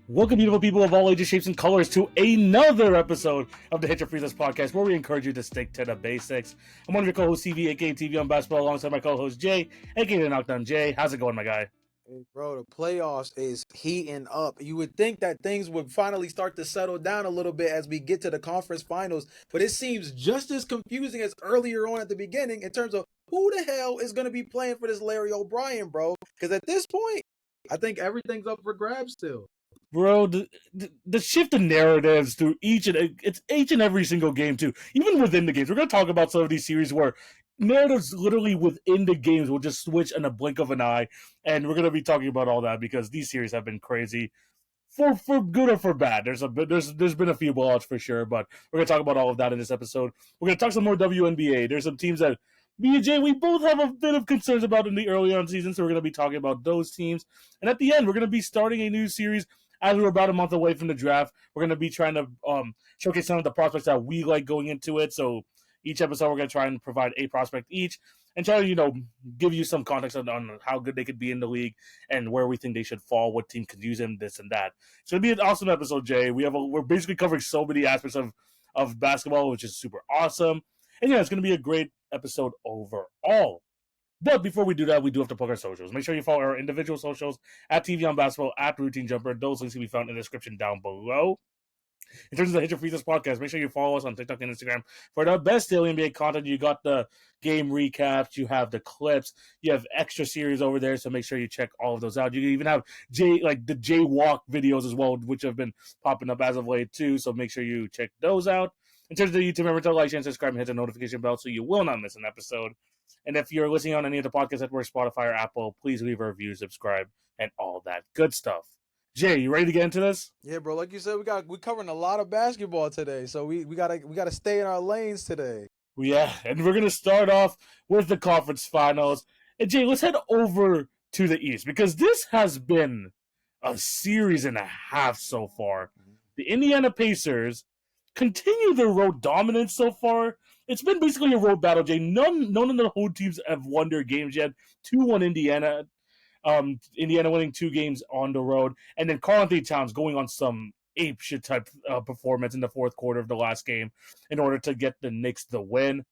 Welcome, beautiful people of all ages, shapes, and colors, to another episode of the Hit Your Free Throws podcast, where we encourage you to stick to the basics. I'm one of your co-hosts, CV, aka TV on Basketball, alongside my co-host, Jay, aka the Knockdown Jay. How's it going, my guy? Hey, bro, the playoffs is heating up. You would think that things would finally start to settle down a little bit as we get to the conference finals, but it seems just as confusing as earlier on at the beginning in terms of who the hell is going to be playing for this Larry O'Brien, bro? Because at this point, I think everything's up for grabs still. Bro, the shift in narratives through each and every single game too. Even within the games, we're gonna talk about some of these series where narratives literally within the games will just switch in a blink of an eye, and we're gonna be talking about all that because these series have been crazy. For good or for bad. There's been a few blowouts for sure, but we're gonna talk about all of that in this episode. We're gonna talk some more WNBA. There's some teams that me and Jay we both have a bit of concerns about in the early on season, so we're gonna be talking about those teams. And at the end, we're gonna be starting a new series as we're about a month away from the draft. We're gonna be trying to showcase some of the prospects that we like going into it. So each episode, we're gonna try and provide a prospect each, and try to give you some context on how good they could be in the league and where we think they should fall, what team could use them, this and that. So it'll be an awesome episode, Jay. We're basically covering so many aspects of basketball, which is super awesome. And yeah, it's gonna be a great episode overall. But before we do that, we do have to plug our socials. Make sure you follow our individual socials at TV on Basketball, at Routine Jumper. Those links can be found in the description down below. In terms of the Hit Your Free Throws podcast, make sure you follow us on TikTok and Instagram for the best daily NBA content. You got the game recaps, you have the clips, you have extra series over there, so make sure you check all of those out. You even have the Jay Walk videos as well, which have been popping up as of late too, so make sure you check those out. In terms of the YouTube, remember to like, share, and subscribe, and hit the notification bell so you will not miss an episode. And if you're listening on any of the podcast networks, Spotify or Apple, please leave a review, subscribe, and all that good stuff. Jay, you ready to get into this? Yeah, bro. Like you said, we're covering a lot of basketball today, so we gotta stay in our lanes today. Yeah, and we're gonna start off with the conference finals. And Jay, let's head over to the East because this has been a series and a half so far. The Indiana Pacers continue their road dominance so far. It's been basically a road battle, Jay. None of the home teams have won their games yet. 2-1 Indiana. Indiana winning 2 games on the road, and then Karl-Anthony Towns going on some ape shit type performance in the fourth quarter of the last game in order to get the Knicks the win.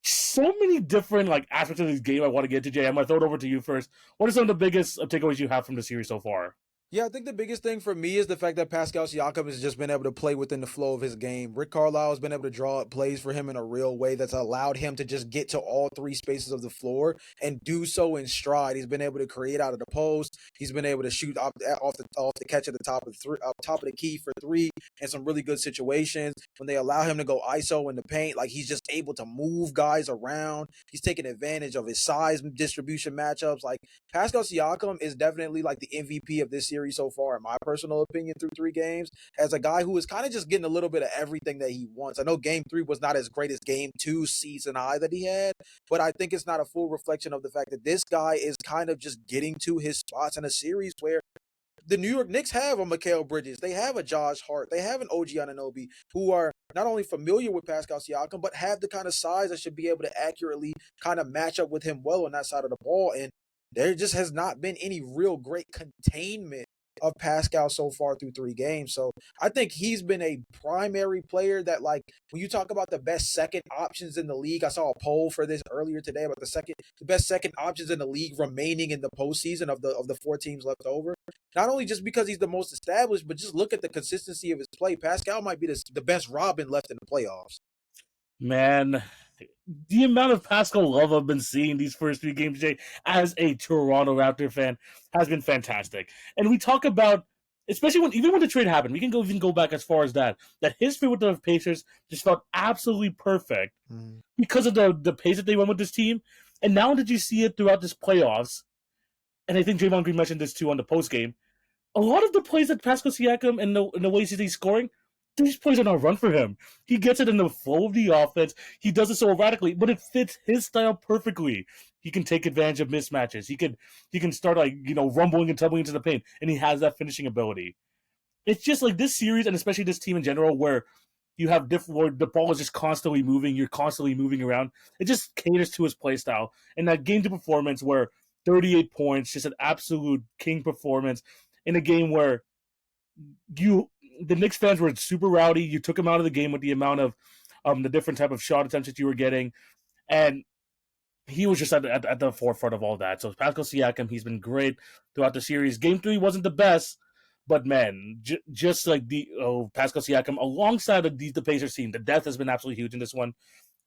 So many different aspects of this game I want to get to, Jay. I'm gonna throw it over to you first. What are some of the biggest takeaways you have from the series so far? Yeah, I think the biggest thing for me is the fact that Pascal Siakam has just been able to play within the flow of his game. Rick Carlisle has been able to draw up plays for him in a real way that's allowed him to just get to all 3 spaces of the floor and do so in stride. He's been able to create out of the post. He's been able to shoot off the catch at the top of the key for 3 in some really good situations. When they allow him to go ISO in the paint, he's just able to move guys around. He's taking advantage of his size distribution matchups. Pascal Siakam is definitely the MVP of this series so far, in my personal opinion, through 3 games, as a guy who is kind of just getting a little bit of everything that he wants. I know game 3 was not as great as game 2 season high that he had, but I think it's not a full reflection of the fact that this guy is kind of just getting to his spots in a series where the New York Knicks have a Mikal Bridges, they have a Josh Hart, they have an OG Anunoby, who are not only familiar with Pascal Siakam, but have the kind of size that should be able to accurately kind of match up with him well on that side of the ball. And there just has not been any real great containment of Pascal so far through 3 games. So I think he's been a primary player that, when you talk about the best second options in the league, I saw a poll for this earlier today about the best second options in the league remaining in the postseason of the 4 teams left over. Not only just because he's the most established, but just look at the consistency of his play. Pascal might be the best Robin left in the playoffs. Man, the amount of Pascal love I've been seeing these first 3 games, Jay, as a Toronto Raptor fan, has been fantastic. And we talk about, especially even when the trade happened, we can go back as far as that his fit with the Pacers just felt absolutely perfect because of the pace that they went with this team. And now that you see it throughout this playoffs, and I think Draymond Green mentioned this too on the post game, a lot of the plays that Pascal Siakam and the ways he's scoring, these plays are not run for him. He gets it in the flow of the offense. He does it so erratically, but it fits his style perfectly. He can take advantage of mismatches. He can start rumbling and tumbling into the paint, and he has that finishing ability. It's just this series, and especially this team in general, where you have where the ball is just constantly moving. You're constantly moving around. It just caters to his play style, and that game to performance where 38 points, just an absolute king performance in a game where the Knicks fans were super rowdy. You took him out of the game with the amount of the different type of shot attempts that you were getting, and he was just at the forefront of all that. So Pascal Siakam, he's been great throughout the series. Game 3 wasn't the best, but man, just like Pascal Siakam alongside the Pacers team, the depth has been absolutely huge in this one.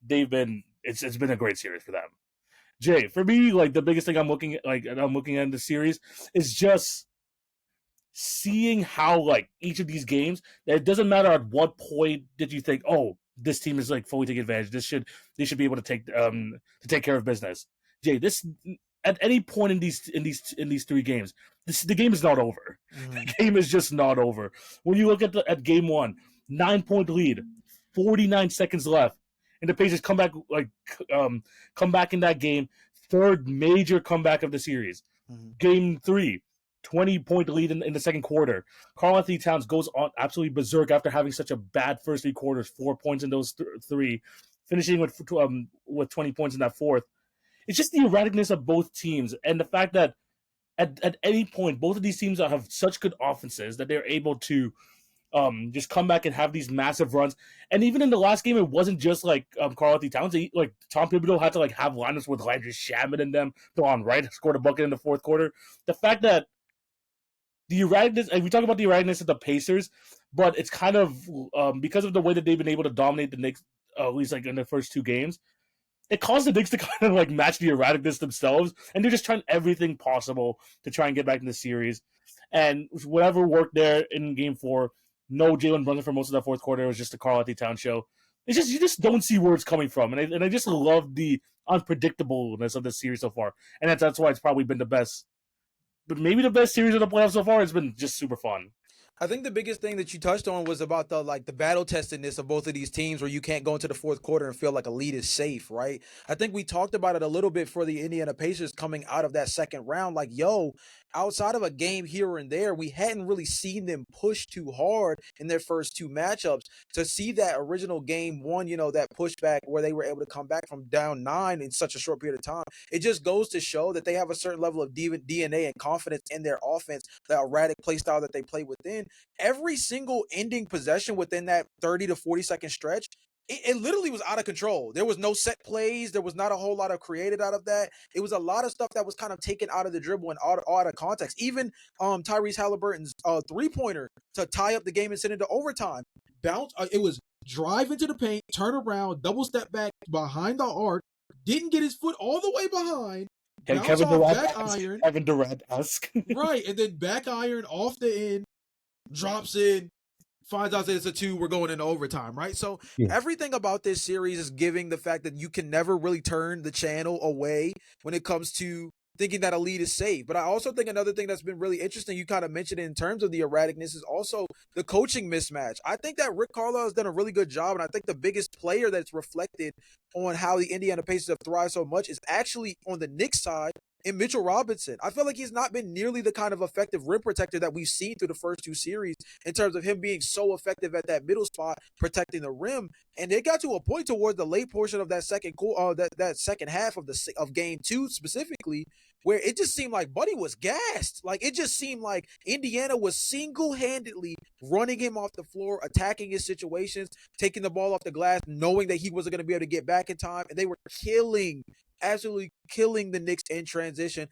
It's been a great series for them. Jay, for me, like the biggest thing I'm looking at in the series is just seeing how like each of these games, that it doesn't matter at what point did you think, oh, this team is like fully taking advantage. They should be able to take care of business. Jay, this at any point in these 3 games, the game is not over. The game is just not over. When you look at game 1, 9-point lead, 49 seconds left, and the Pacers come back in that game, third major comeback of the series. Game 3, 20-point lead in the second quarter. Karl-Anthony Towns goes on absolutely berserk after having such a bad first 3 quarters, 4 points in those 3, finishing with 20 points in that fourth. It's just the erraticness of both teams, and the fact that at any point, both of these teams have such good offenses that they're able to just come back and have these massive runs. And even in the last game, it wasn't just like Karl-Anthony Towns. Like Tom Thibodeau had to like have lineups with Landry Shamet in them. Delon Wright scored a bucket in the fourth quarter. The fact that the erraticness, and we talk about the erraticness of the Pacers, but it's kind of because of the way that they've been able to dominate the Knicks, at least like in the first 2 games, it caused the Knicks to kind of like match the erraticness themselves, and they're just trying everything possible to try and get back in the series. And whatever worked there in game 4, no Jalen Brunson for most of that fourth quarter. It was just a Karl-Anthony Towns show. It's just, you just don't see where it's coming from, and I just love the unpredictableness of this series so far, and that's why it's probably been the best, but maybe the best series of the playoffs so far. It's been just super fun. I think the biggest thing that you touched on was about the battle testedness of both of these teams, where you can't go into the fourth quarter and feel like a lead is safe, right? I think we talked about it a little bit for the Indiana Pacers coming out of that second round. Like, outside of a game here and there, we hadn't really seen them push too hard in their first 2 matchups. To see that original game 1, that pushback where they were able to come back from down 9 in such a short period of time, it just goes to show that they have a certain level of DNA and confidence in their offense, the erratic play style that they play within. Every single ending possession within that 30 to 40-second stretch, it literally was out of control. There was no set plays. There was not a whole lot of created out of that. It was a lot of stuff that was kind of taken out of the dribble and out of context. Even Tyrese Halliburton's 3-pointer to tie up the game and send it to overtime. It was drive into the paint, turn around, double step back behind the arc, didn't get his foot all the way behind. And Kevin Durant-esque. Right, and then back iron off the end, drops in, finds out that it's a 2, we're going into overtime, right? So everything about this series is giving the fact that you can never really turn the channel away when it comes to thinking that a lead is safe. But I also think another thing that's been really interesting, you kind of mentioned it in terms of the erraticness, is also the coaching mismatch. I think that Rick Carlisle has done a really good job, and I think the biggest player that's reflected on how the Indiana Pacers have thrived so much is actually on the Knicks side, in Mitchell Robinson. I feel like he's not been nearly the kind of effective rim protector that we've seen through the first 2 series in terms of him being so effective at that middle spot, protecting the rim. And it got to a point towards the late portion of that second half of game 2 specifically, where it just seemed like Buddy was gassed. Like, it just seemed like Indiana was single-handedly running him off the floor, attacking his situations, taking the ball off the glass, knowing that he wasn't going to be able to get back in time. And they were absolutely killing the Knicks in transition,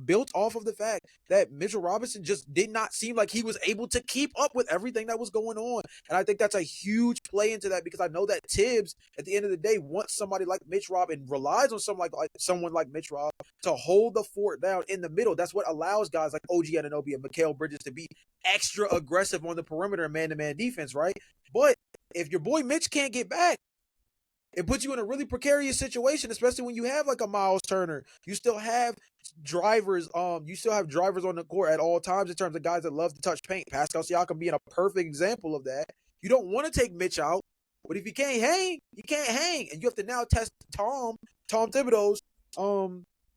built off of the fact that Mitchell Robinson just did not seem like he was able to keep up with everything that was going on. And I think that's a huge play into that, because I know that Tibbs, at the end of the day, wants somebody like Mitch Rob and relies on someone like Mitch Rob to hold the fort down in the middle. That's what allows guys like OG Anunoby and Mikal Bridges to be extra aggressive on the perimeter and man-to-man defense, right? But if your boy Mitch can't get back, it puts you in a really precarious situation, especially when you have like a Miles Turner. You still have drivers. You still have drivers on the court at all times in terms of guys that love to touch paint. Pascal Siakam being a perfect example of that. You don't want to take Mitch out, but if you can't hang, you can't hang, and you have to now test Tom Thibodeau's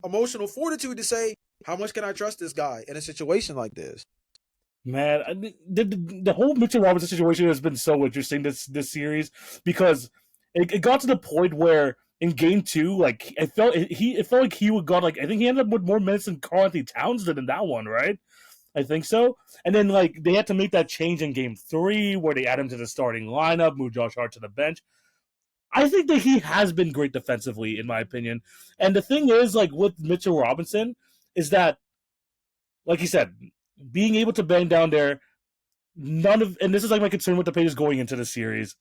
emotional fortitude to say, how much can I trust this guy in a situation like this? Man, I mean, the whole Mitchell Robinson situation has been so interesting this series, because it got to the point where in game 2, like it felt like he would got, like, I think he ended up with more minutes than Karl-Anthony Towns did in that one, right? I think so. And then like they had to make that change in game 3 where they add him to the starting lineup, move Josh Hart to the bench. I think that he has been great defensively, in my opinion. And the thing is, like with Mitchell Robinson, is that, like you said, being able to bang down there, and this is like my concern with the Pacers going into the series.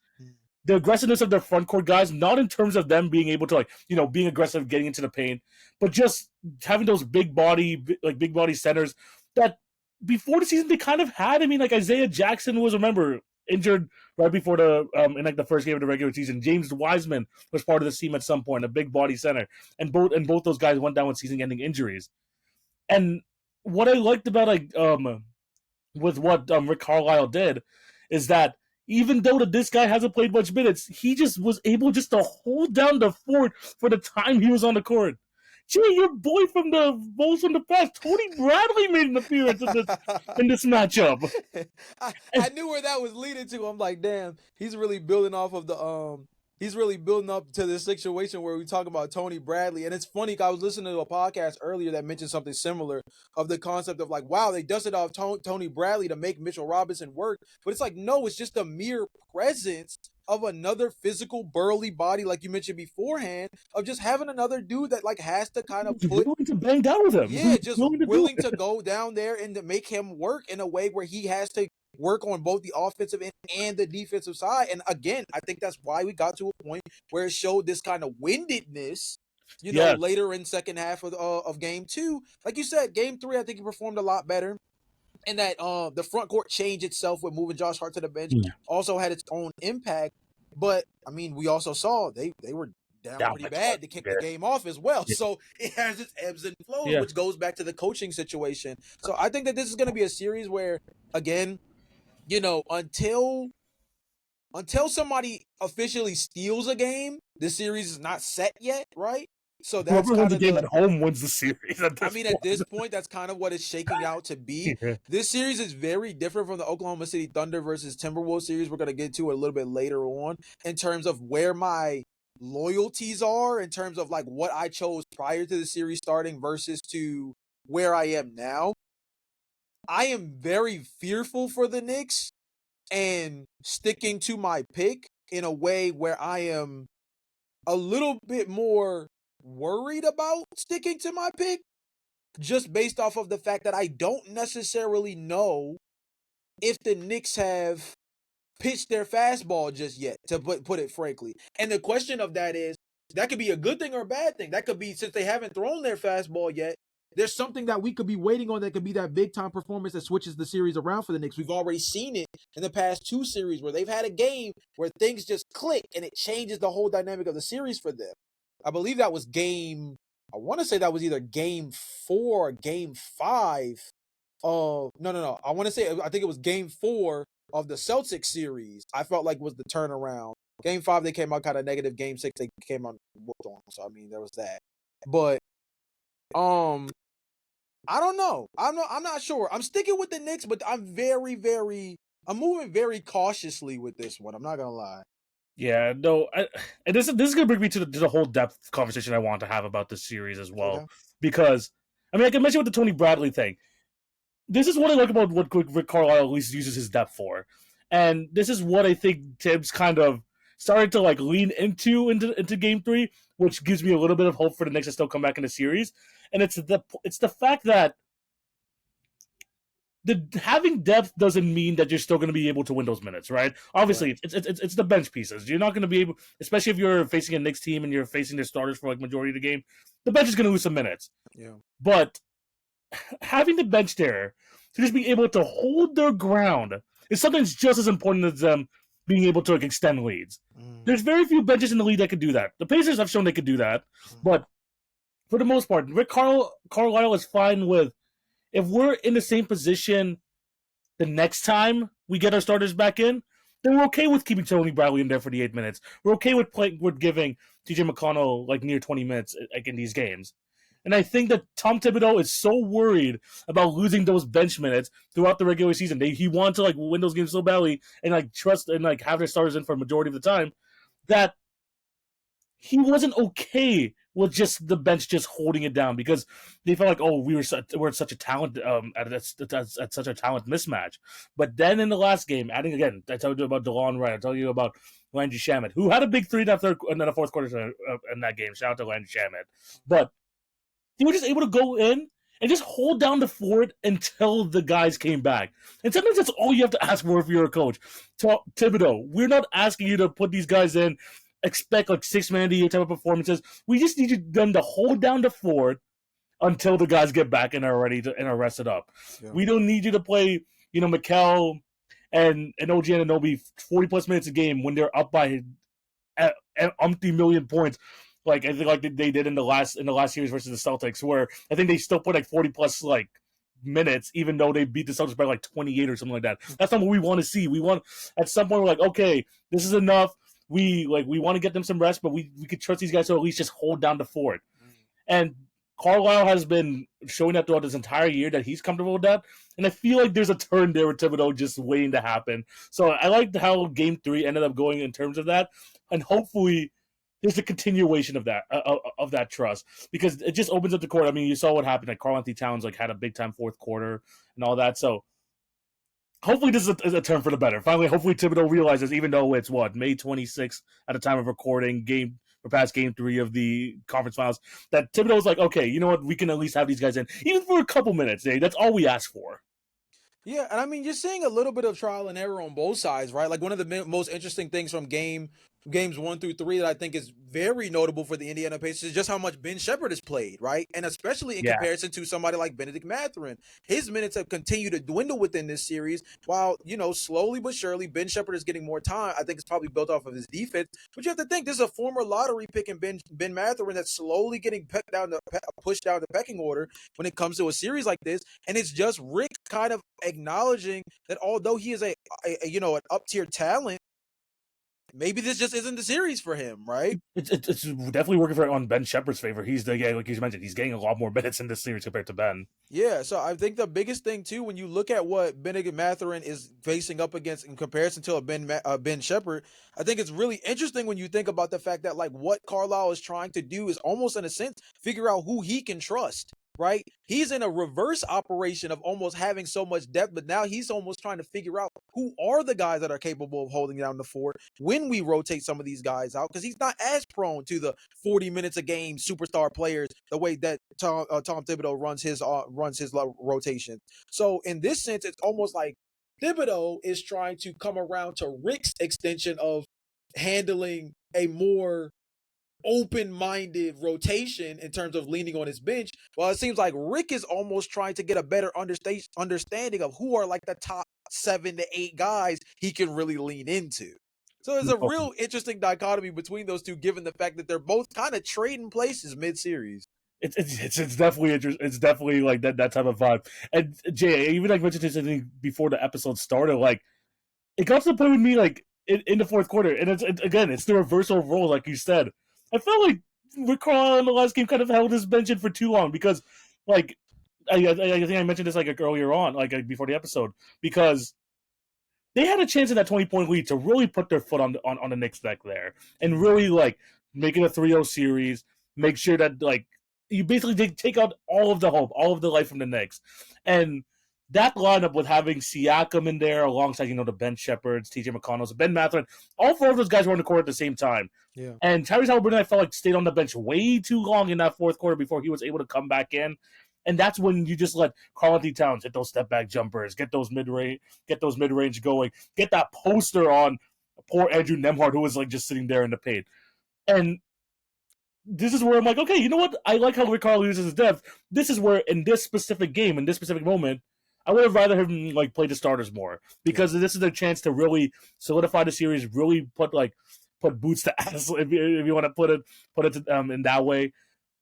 The aggressiveness of their front court guys, not in terms of them being able to being aggressive, getting into the paint, but just having those big body centers that before the season they kind of had. I mean, like Isaiah Jackson was, remember, injured right before in like the first game of the regular season. James Wiseman was part of the team at some point, a big body center, and both those guys went down with season-ending injuries. And what I liked about with what Rick Carlisle did is that even though this guy hasn't played much minutes, he just was able just to hold down the fort for the time he was on the court. Gee, your boy from the Bulls from the past, Tony Bradley, made an appearance in this matchup. I knew where that was leading to. I'm like, damn, he's really building off of he's really building up to this situation where we talk about Tony Bradley. And it's funny, I was listening to a podcast earlier that mentioned something similar of the concept of like, wow, they dusted off Tony Bradley to make Mitchell Robinson work. But it's like, no, it's just a mere presence of another physical burly body, like you mentioned beforehand, of just having another dude that like has to kind of willing to bang down with him. Yeah, just willing to go down there and to make him work in a way where he has to work on both the offensive end and the defensive side. And again, I think that's why we got to a point where it showed this kind of windedness, later in second half of game 2. Like you said, game 3, I think he performed a lot better. And that the front court change itself with moving Josh Hart to the bench also had its own impact. But I mean, we also saw they were down pretty bad to kick the game off as well. Yeah. So it has its ebbs and flows, which goes back to the coaching situation. So I think that this is going to be a series where, again, until somebody officially steals a game, the series is not set yet, right? So that's whoever wins the game at home wins the series. At this point, that's kind of what it's shaking out to be. This series is very different from the Oklahoma City Thunder versus Timberwolves series we're going to get to a little bit later on in terms of where my loyalties are, in terms of like what I chose prior to the series starting versus to where I am now. I am very fearful for the Knicks and sticking to my pick in a way where I am a little bit more worried about sticking to my pick, just based off of the fact that I don't necessarily know if the Knicks have pitched their fastball just yet, to put it frankly. And the question of that is, that could be a good thing or a bad thing. That could be, since they haven't thrown their fastball yet, there's something that we could be waiting on that could be that big time performance that switches the series around for the Knicks. We've already seen it in the past 2 series where they've had a game where things just click and it changes the whole dynamic of the series for them. I believe that was I want to say that was either game 4 or game 5 of, no. I think it was game 4 of the Celtics series. I felt like was the turnaround. Game 5, they came out kind of negative. Game 6, they came out whooped on. So, I mean, there was that. But, I don't know. I'm not sure. I'm sticking with the Knicks, but I'm moving very cautiously with this one. I'm not going to lie. Yeah, no, and this is going to bring me to the whole depth conversation I want to have about this series as well. Okay. Because, I mean, I can mention with the Tony Bradley thing. This is what I like about what Rick Carlisle at least uses his depth for. And this is what I think Tibbs kind of started to like lean into game 3, which gives me a little bit of hope for the Knicks to still come back in the series. And it's the fact that having depth doesn't mean that you're still going to be able to win those minutes, right? Obviously, right. It's the bench pieces. You're not going to be able, especially if you're facing a Knicks team and you're facing their starters for like majority of the game, the bench is going to lose some minutes. Yeah. But having the bench there to just be able to hold their ground is something that's just as important as them being able to like, extend leads. There's very few benches in the league that could do that. The Pacers have shown they could do that, but for the most part, Rick Carlisle is fine with, if we're in the same position the next time we get our starters back in, then we're okay with keeping Tony Bradley in there for the 8 minutes. We're okay with giving TJ McConnell like near 20 minutes like in these games. And I think that Tom Thibodeau is so worried about losing those bench minutes throughout the regular season. He wants to like win those games so badly and like trust and like have their starters in for a majority of the time, that he wasn't okay was just the bench just holding it down because they felt like, oh, we're such a talent at such a talent mismatch. But then in the last game, adding again, I told you about DeLon Wright, I told you about Landry Shamet, who had a big three in the fourth quarter in that game. Shout out to Landry Shamet, but they were just able to go in and just hold down the fort until the guys came back. And sometimes that's all you have to ask for if you're a coach. Thibodeau, we're not asking you to put these guys in, expect like 6-man of the year type of performances. We just need them to hold down the fort until the guys get back and are ready to and are rested up. Yeah. We don't need you to play, Mikal and OG Anunoby 40 plus minutes a game when they're up by umpty million points. Like I think like they did in the last series versus the Celtics, where I think they still put like 40 plus like minutes, even though they beat the Celtics by like 28 or something like that. That's not what we want to see. We want at some point we're like, okay, this is enough. We want to get them some rest, but we could trust these guys to at least just hold down the fort. And Carlisle has been showing that throughout this entire year that he's comfortable with that. And I feel like there's a turn there with Thibodeau just waiting to happen. So I liked how Game 3 ended up going in terms of that. And hopefully there's a continuation of that trust, because it just opens up the court. I mean, you saw what happened. Like Karl-Anthony Towns had a big time fourth quarter and all that. So hopefully this is a turn for the better. Finally, hopefully Thibodeau realizes, even though it's May 26th at the time of recording, we're past Game 3 of the conference finals, that Thibodeau's like, okay, you know what, we can at least have these guys in, even for a couple minutes. That's all we ask for. Yeah, and I mean, you're seeing a little bit of trial and error on both sides, right? Like one of the most interesting things from games 1 through 3 that I think is very notable for the Indiana Pacers is just how much Ben Sheppard has played, right? And especially in comparison to somebody like Bennedict Mathurin. His minutes have continued to dwindle within this series, while, slowly but surely Ben Sheppard is getting more time. I think it's probably built off of his defense. But you have to think, this is a former lottery pick in Ben Mathurin that's slowly getting pushed down the pecking order when it comes to a series like this. And it's just Rick kind of acknowledging that although he is an up-tier talent, maybe this just isn't the series for him, right? It's definitely working on Ben Sheppard's favor. He's the guy, like you mentioned, he's getting a lot more minutes in this series compared to Ben. Yeah, so I think the biggest thing too, when you look at what Bennedict Mathurin is facing up against in comparison to a Ben Sheppard, I think it's really interesting when you think about the fact that like what Carlisle is trying to do is almost in a sense figure out who he can trust. Right? He's in a reverse operation of almost having so much depth, but now he's almost trying to figure out who are the guys that are capable of holding down the fort when we rotate some of these guys out, because he's not as prone to the 40 minutes a game superstar players the way that Tom Thibodeau runs his rotation. So in this sense, it's almost like Thibodeau is trying to come around to Rick's extension of handling a more open-minded rotation in terms of leaning on his bench. Well, it seems like Rick is almost trying to get a better understanding of who are like the top 7 to 8 guys he can really lean into. So there's a real interesting dichotomy between those two, given the fact that they're both kind of trading places mid-series. It's definitely interesting. It's definitely like that type of vibe. And Jay, even like mentioned this, I think before the episode started, like it got to the point with me like in the fourth quarter, and it's the reversal of role, like you said. I felt like Rick Carlisle in the last game kind of held his bench in for too long, because, like, I think I mentioned this like earlier on, like before the episode, because they had a chance in that 20-point lead to really put their foot on the Knicks neck there and really like make it a 3-0 series, make sure that like you basically take out all of the hope, all of the life from the Knicks, and that lineup with having Siakam in there alongside, the Ben Sheppards, TJ McConnells, Ben Mathurin, all 4 of those guys were on the court at the same time. Yeah. And Tyrese Haliburton, I felt like stayed on the bench way too long in that fourth quarter before he was able to come back in. And that's when you just let Karl-Anthony Towns hit those step back jumpers, get those mid range going, get that poster on poor Andrew Nembhard, who was like just sitting there in the paint. And this is where I'm like, okay, you know what? I like how Rick Carlisle uses his depth. This is where, in this specific game, in this specific moment, I would have rather him like play the starters more, because this is their chance to really solidify the series, really put boots to ass, if you want to put it in that way.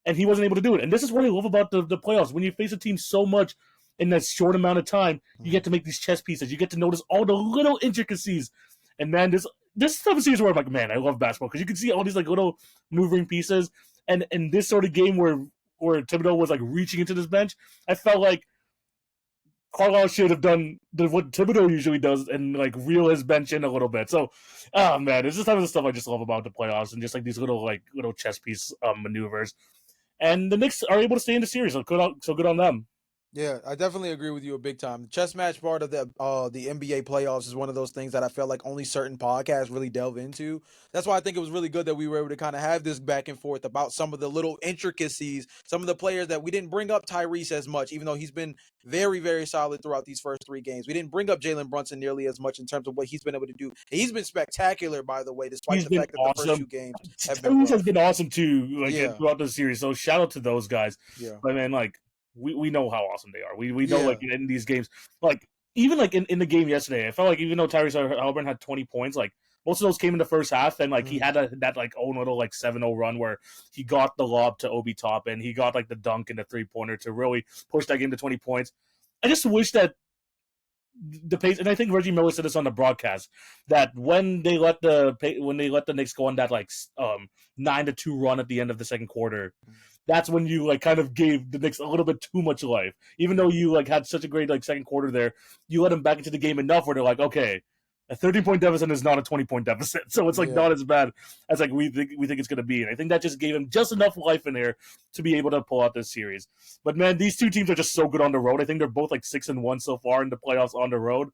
And he wasn't able to do it. And this is what I love about the playoffs. When you face a team so much in that short amount of time, you get to make these chess pieces. You get to notice all the little intricacies. And man, this type of series where I'm like, man, I love basketball, because you can see all these like little maneuvering pieces. And in this sort of game where Thibodeau was like reaching into this bench, I felt like Carlisle should have done what Thibodeau usually does and like reel his bench in a little bit. So, oh man, it's just some of the stuff I just love about the playoffs and just like these little chess piece maneuvers. And the Knicks are able to stay in the series, so good on them. Yeah, I definitely agree with you a big time. The chess match part of the NBA playoffs is one of those things that I felt like only certain podcasts really delve into. That's why I think it was really good that we were able to kind of have this back and forth about some of the little intricacies, some of the players that we didn't bring up Tyrese as much, even though he's been very, very solid throughout these first 3 games. We didn't bring up Jalen Brunson nearly as much in terms of what he's been able to do. And he's been spectacular, by the way, despite He's the been fact that the first awesome. 2 games have been Tyrese has rough. been awesome too, like Yeah, throughout the series. So shout out to those guys. yeah, But man, like we know how awesome they are. We know yeah. like in these games, like even like in the game yesterday, I felt like even though Tyrese Halliburton had 20 points, like most of those came in the first half, and like he had that like own little like 7-0 run where he got the lob to Obi Toppin, he got like the dunk and the 3-pointer to really push that game to 20 points. I just wish that the pace, and I think Reggie Miller said this on the broadcast, that when they let the Knicks go on that like 9-2 run at the end of the second quarter, that's when you like kind of gave the Knicks a little bit too much life. Even though you like had such a great like second quarter there, you let them back into the game enough where they're like, okay, a 13-point deficit is not a 20-point deficit, so it's like Yeah. not as bad as like we think it's going to be. And I think that just gave him just enough life in there to be able to pull out this series. But man, these two teams are just so good on the road. I think they're both like 6-1 so far in the playoffs on the road.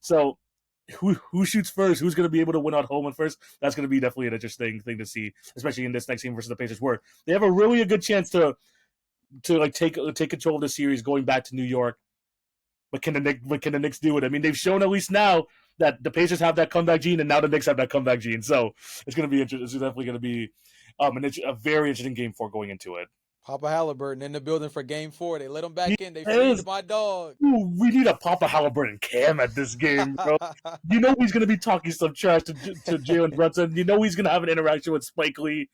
So who shoots first? Who's going to be able to win at home and first? That's going to be definitely an interesting thing to see, especially in this next game versus the Pacers, where they have a good chance to like take control of the series going back to New York. But can the Knicks do it? I mean, they've shown at least now that the Pacers have that comeback gene, and now the Knicks have that comeback gene. So it's going to be interesting. It's definitely going to be a very interesting game 4 going into it. Papa Halliburton in the building for game 4. They let him back in. They Yes. freed my dog. Ooh, we need a Papa Halliburton Cam at this game, bro. You know he's going to be talking some trash to Jalen Brunson. You know he's going to have an interaction with Spike Lee.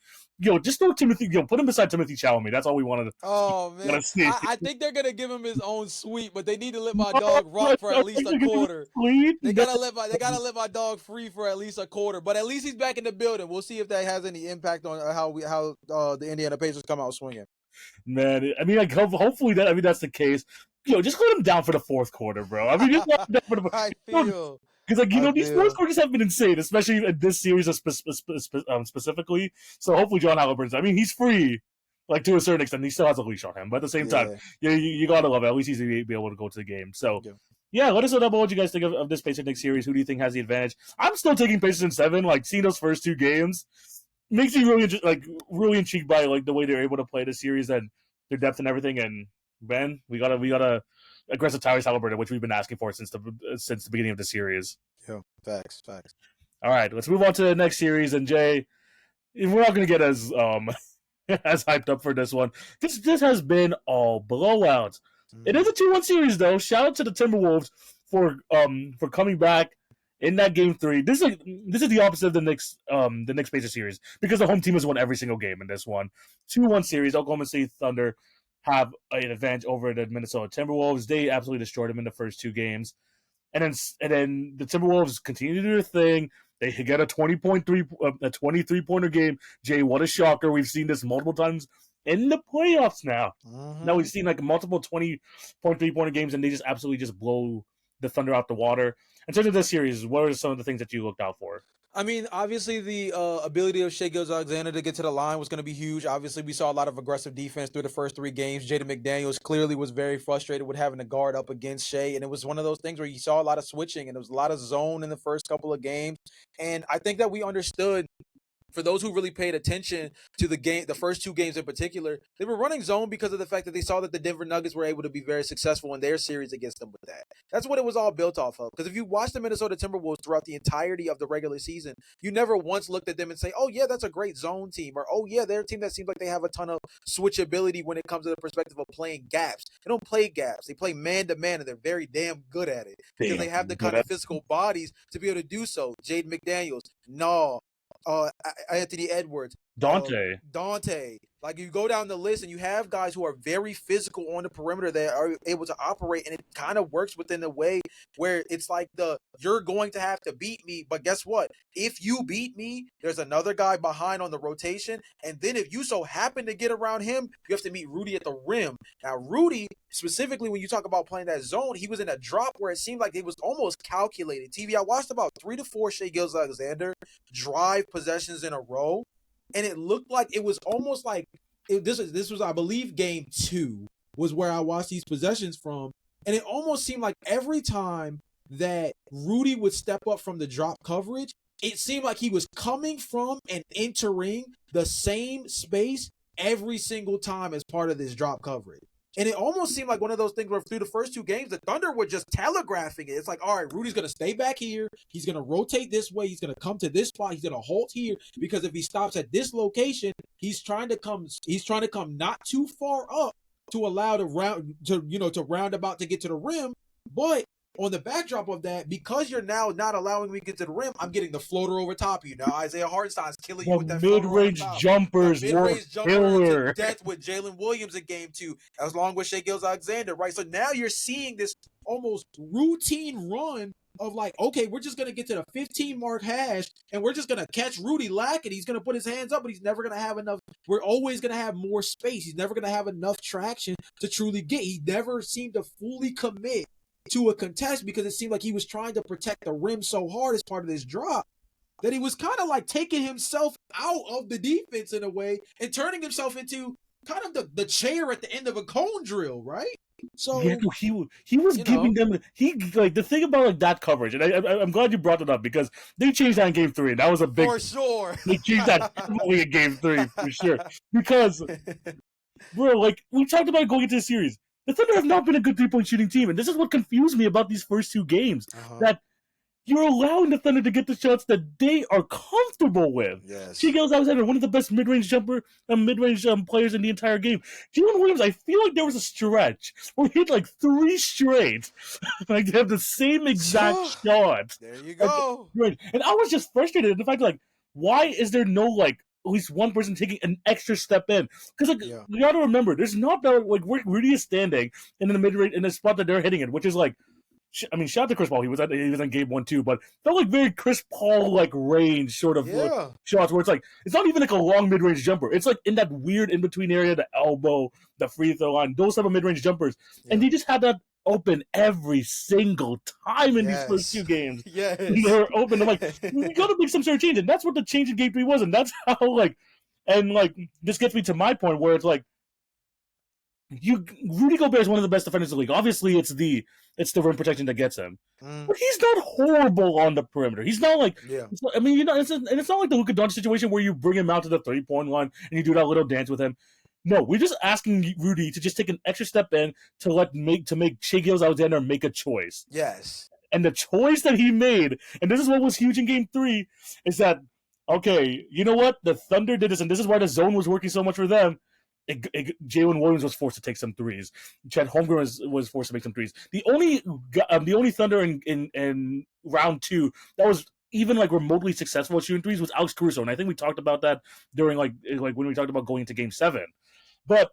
Just throw Timothy. Put him beside Timothy Chalamet. That's all we wanted Oh, man. see. I think they're going to give him his own suite, but they need to let my dog rock for at least a quarter. They gotta let my dog free for at least a quarter. But at least he's back in the building. We'll see if that has any impact on how the Indiana Pacers come out swinging. Man, I mean, like, hopefully that's the case. Just let him down for the fourth quarter, bro. I mean, just let him down for the. I feel. Because like these fourth quarters have been insane, especially in this series specifically. So hopefully John Halliburton. I mean, he's free, like to a certain extent. He still has a leash on him, but at the same time, you gotta love it. At least he's be able to go to the game. So yeah, let us know what you guys think of this Pacers Knicks series. Who do you think has the advantage? I'm still taking Pacers in 7. Like seeing those first 2 games makes me really intrigued by like the way they're able to play the series and their depth and everything. And Ben, we gotta aggressive Tyrese Halliburton, which we've been asking for since the beginning of the series. Yeah, facts. All right, let's move on to the next series. And Jay, we're not going to get as as hyped up for this one. This has been all blowouts. It is a 2-1 series though. Shout out to the Timberwolves for coming back in that game 3. This is the opposite of the Knicks Pacers series because the home team has won every single game in this one. 2-1 series. Oklahoma City Thunder have an advantage over the Minnesota Timberwolves. They absolutely destroyed them in the first 2 games. And then the Timberwolves continue to do their thing. They get a 23-pointer game. Jay, what a shocker. We've seen this multiple times in the playoffs now. Now we've seen like multiple 20-point three-pointer games, and they just absolutely just blow the Thunder out the water. In terms of this series, what are some of the things that you looked out for? I mean, obviously the ability of Shai Gilgeous-Alexander to get to the line was going to be huge. Obviously, we saw a lot of aggressive defense through the first 3 games. Jaden McDaniels clearly was very frustrated with having to guard up against Shai, and it was one of those things where you saw a lot of switching, and there was a lot of zone in the first couple of games. And I think that we understood, for those who really paid attention to the first 2 games in particular, they were running zone because of the fact that they saw that the Denver Nuggets were able to be very successful in their series against them with that. That's what it was all built off of. Because if you watch the Minnesota Timberwolves throughout the entirety of the regular season, you never once looked at them and say, oh yeah, that's a great zone team, or oh yeah, they're a team that seems like they have a ton of switchability when it comes to the perspective of playing gaps. They don't play gaps. They play man-to-man, and they're very damn good at it because they have the kind of physical bodies to be able to do so. Jaden McDaniels, Anthony Edwards, Dante. Dante. Like you go down the list and you have guys who are very physical on the perimeter that are able to operate, and it kind of works within a way where it's like you're going to have to beat me, but guess what? If you beat me, there's another guy behind on the rotation, and then if you so happen to get around him, you have to meet Rudy at the rim. Now Rudy, specifically when you talk about playing that zone, he was in a drop where it seemed like it was almost calculated. TV, I watched about 3 to 4 Shai Gilgeous-Alexander drive possessions in a row, and it looked like it was almost like this was, I believe, game 2 was where I watched these possessions from, and it almost seemed like every time that Rudy would step up from the drop coverage, it seemed like he was coming from and entering the same space every single time as part of this drop coverage. And it almost seemed like one of those things where through the first 2 games, the Thunder were just telegraphing it. It's like, all right, Rudy's going to stay back here. He's going to rotate this way. He's going to come to this spot. He's going to halt here because if he stops at this location, he's trying to come not too far up to allow to round about to get to the rim. But on the backdrop of that, because you're now not allowing me to get to the rim, I'm getting the floater over top of you. Now Isaiah Hartenstein's killing you with that mid-range jumpers. Mid-range jumper to death with Jalen Williams in game 2, along with Shai Gilgeous-Alexander, right? So now you're seeing this almost routine run of like, okay, we're just going to get to the 15 mark hash and we're just going to catch Rudy lacking. He's going to put his hands up, but he's never going to have enough. We're always going to have more space. He's never going to have enough traction to truly get. He never seemed to fully commit to a contest because it seemed like he was trying to protect the rim so hard as part of this drop that he was kind of like taking himself out of the defense in a way and turning himself into kind of the chair at the end of a cone drill, right? So yeah, he was giving them the thing about like that coverage, and I'm glad you brought it up because they changed that in game 3. And that was a big for sure. They changed that in game 3 for sure because bro, like we talked about going into the series. The Thunder have not been a good 3-point shooting team, and this is what confused me about these first 2 games. That you're allowing the Thunder to get the shots that they are comfortable with. Yes. Shai Gilgeous-Alexander, one of the best mid-range players in the entire game. Jalen Williams, I feel like there was a stretch where he hit like 3 straight. Like they have the same exact shot. There you go. Right. And I was just frustrated at the fact like, why is there no like at least one person taking an extra step in? Because you got to remember, there's not that like where Rudy is standing in the mid-range in the spot that they're hitting it, which is like, I mean, shout out to Chris Paul. He was on game 1 too, but felt like very Chris Paul like range sort of shots where it's like it's not even like a long mid range jumper. It's like in that weird in between area, the elbow, the free throw line, those type of mid range jumpers, and they just had that open every single time in these first 2 games. Yes, they were open. I'm like, we got to make some sort of change, and that's what the change in game 3 was, and that's how like, and like this gets me to my point where it's like. Rudy Gobert is one of the best defenders in the league. Obviously, it's the rim protection that gets him, but he's not horrible on the perimeter. He's not like, I mean, it's not like the Luka Doncic situation where you bring him out to the 3-point line and you do that little dance with him. No, we're just asking Rudy to just take an extra step in to make Shai Gilgeous-Alexander make a choice. Yes, and the choice that he made, and this is what was huge in Game 3, is okay? You know what? The Thunder did this, and this is why the zone was working so much for them. Jalen Williams was forced to take some threes. Chet Holmgren was forced to make some threes. The only Thunder in round 2 that was even like remotely successful at shooting threes was Alex Caruso, and I think we talked about that during like when we talked about going into Game 7. But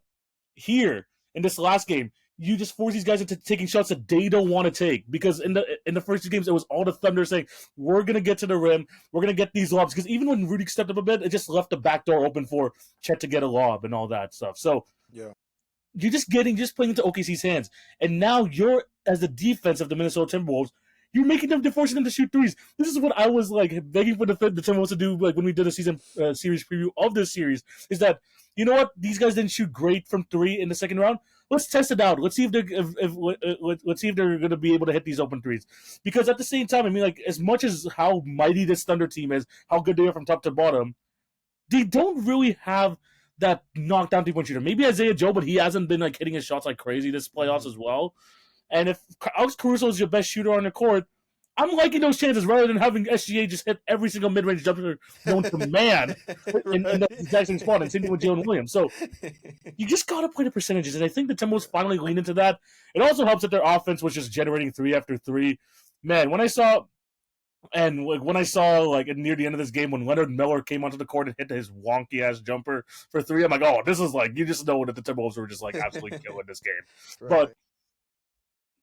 here in this last game, you just force these guys into taking shots that they don't want to take, because in the first 2 games it was all the Thunder saying we're gonna get to the rim, we're gonna get these lobs, because even when Rudy stepped up a bit, it just left the back door open for Chet to get a lob and all that stuff. So you're just playing into OKC's hands, and now you're, as the defense of the Minnesota Timberwolves, you're forcing them to shoot threes. This is what I was like begging for the Timberwolves to do, like when we did a season series preview of this series, is that, you know what, these guys didn't shoot great from 3 in the second round. Let's test it out. Let's see if they're going to be able to hit these open threes. Because at the same time, I mean, like, as much as how mighty this Thunder team is, how good they are from top to bottom, they don't really have that knockdown 3-point shooter. Maybe Isaiah Joe, but he hasn't been like hitting his shots like crazy this playoffs as well. And if Alex Caruso is your best shooter on the court, I'm liking those chances rather than having SGA just hit every single mid-range jumper known to man in the exact same spot, and same thing with Jalen Williams. So you just got to play the percentages, and I think the Timberwolves finally leaned into that. It also helps that their offense was just generating 3 after 3. Man, when I saw And like when I saw like near the end of this game when Leonard Miller came onto the court and hit his wonky ass jumper for three, I'm like, oh, this is like you just know that the Timberwolves were just like absolutely killing this game. But Right.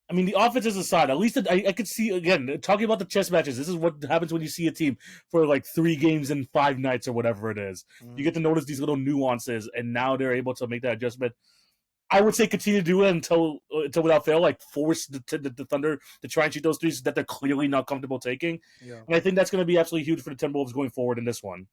I mean, the offenses aside, at least I could see again talking about the chess matches. This is what happens when you see a team for like 3 games in 5 nights or whatever it is. You get to notice these little nuances, and now they're able to make that adjustment. I would say continue to do it until without fail, like force the Thunder to try and shoot those threes that they're clearly not comfortable taking. Yeah. And I think that's going to be absolutely huge for the Timberwolves going forward in this one.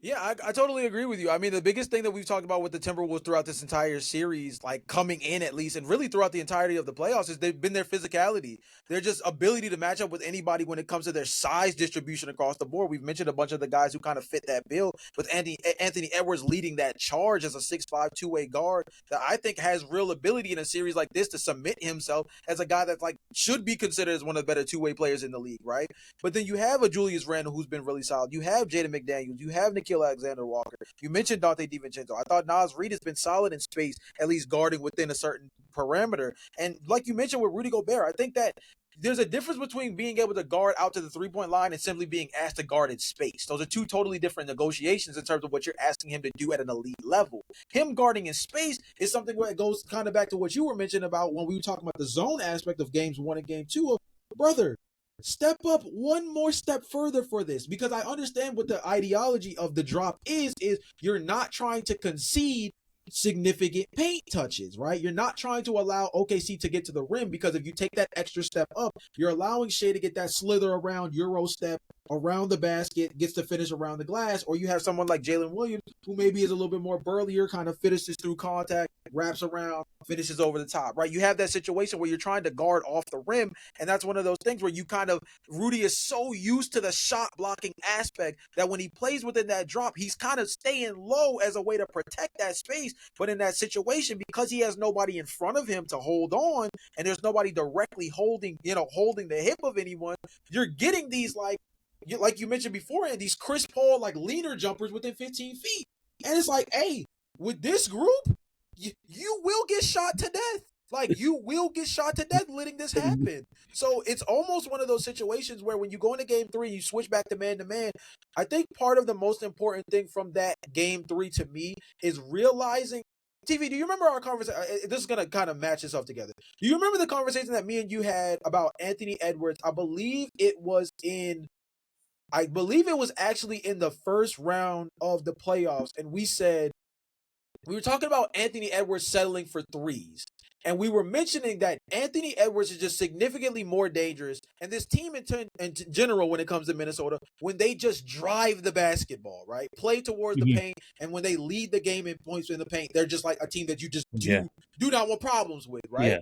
Yeah, I totally agree with you. I mean, the biggest thing that we've talked about with the Timberwolves throughout this entire series, like coming in at least, and really throughout the entirety of the playoffs, is they've been their physicality. Their just ability to match up with anybody when it comes to their size distribution across the board. We've mentioned a bunch of the guys who kind of fit that bill, with Anthony Edwards leading that charge as a 6'5", two-way guard that I think has real ability in a series like this to submit himself as a guy that like should be considered as one of the better two-way players in the league, right? But then you have a Julius Randle who's been really solid. You have Jaden McDaniels. You have Nikhil Alexander-Walker. You mentioned Dante DiVincenzo. I thought Naz Reid has been solid in space, at least guarding within a certain parameter. And like you mentioned with Rudy Gobert, I think that there's a difference between being able to guard out to the three-point line and simply being asked to guard in space. Those are two totally different negotiations in terms of what you're asking him to do at an elite level. Him guarding in space is something where it goes kind of back to what you were mentioning about when we were talking about the zone aspect of games 1 and game 2 of, brother, step up one more step further for this, because I understand what the ideology of the drop is you're not trying to concede significant paint touches, right? You're not trying to allow OKC to get to the rim, because if you take that extra step up, you're allowing Shea to get that slither around Euro step around the basket, gets to finish around the glass, or you have someone like Jalen Williams who maybe is a little bit more burlier, kind of finishes through contact, wraps around, finishes over the top, right? You have that situation where you're trying to guard off the rim, and that's one of those things where you kind of, Rudy is so used to the shot blocking aspect that when he plays within that drop, he's kind of staying low as a way to protect that space. But in that situation, because he has nobody in front of him to hold on, and there's nobody directly holding the hip of anyone, you're getting these like you mentioned before, and these Chris Paul like leaner jumpers within 15 feet. And it's like, hey, with this group, you will get shot to death. Like, you will get shot to death letting this happen. So it's almost one of those situations where when you go into game 3, you switch back to man, I think part of the most important thing from that game 3 to me is realizing, TV, do you remember our conversation? This is going to kind of match this up together. Do you remember the conversation that me and you had about Anthony Edwards? I believe it was actually in the first round of the playoffs, and we were talking about Anthony Edwards settling for threes, and we were mentioning that Anthony Edwards is just significantly more dangerous, and this team in general, when it comes to Minnesota, when they just drive the basketball, right, play towards the paint, and when they lead the game in points in the paint, they're just like a team that you just do not want problems with, right? Yeah.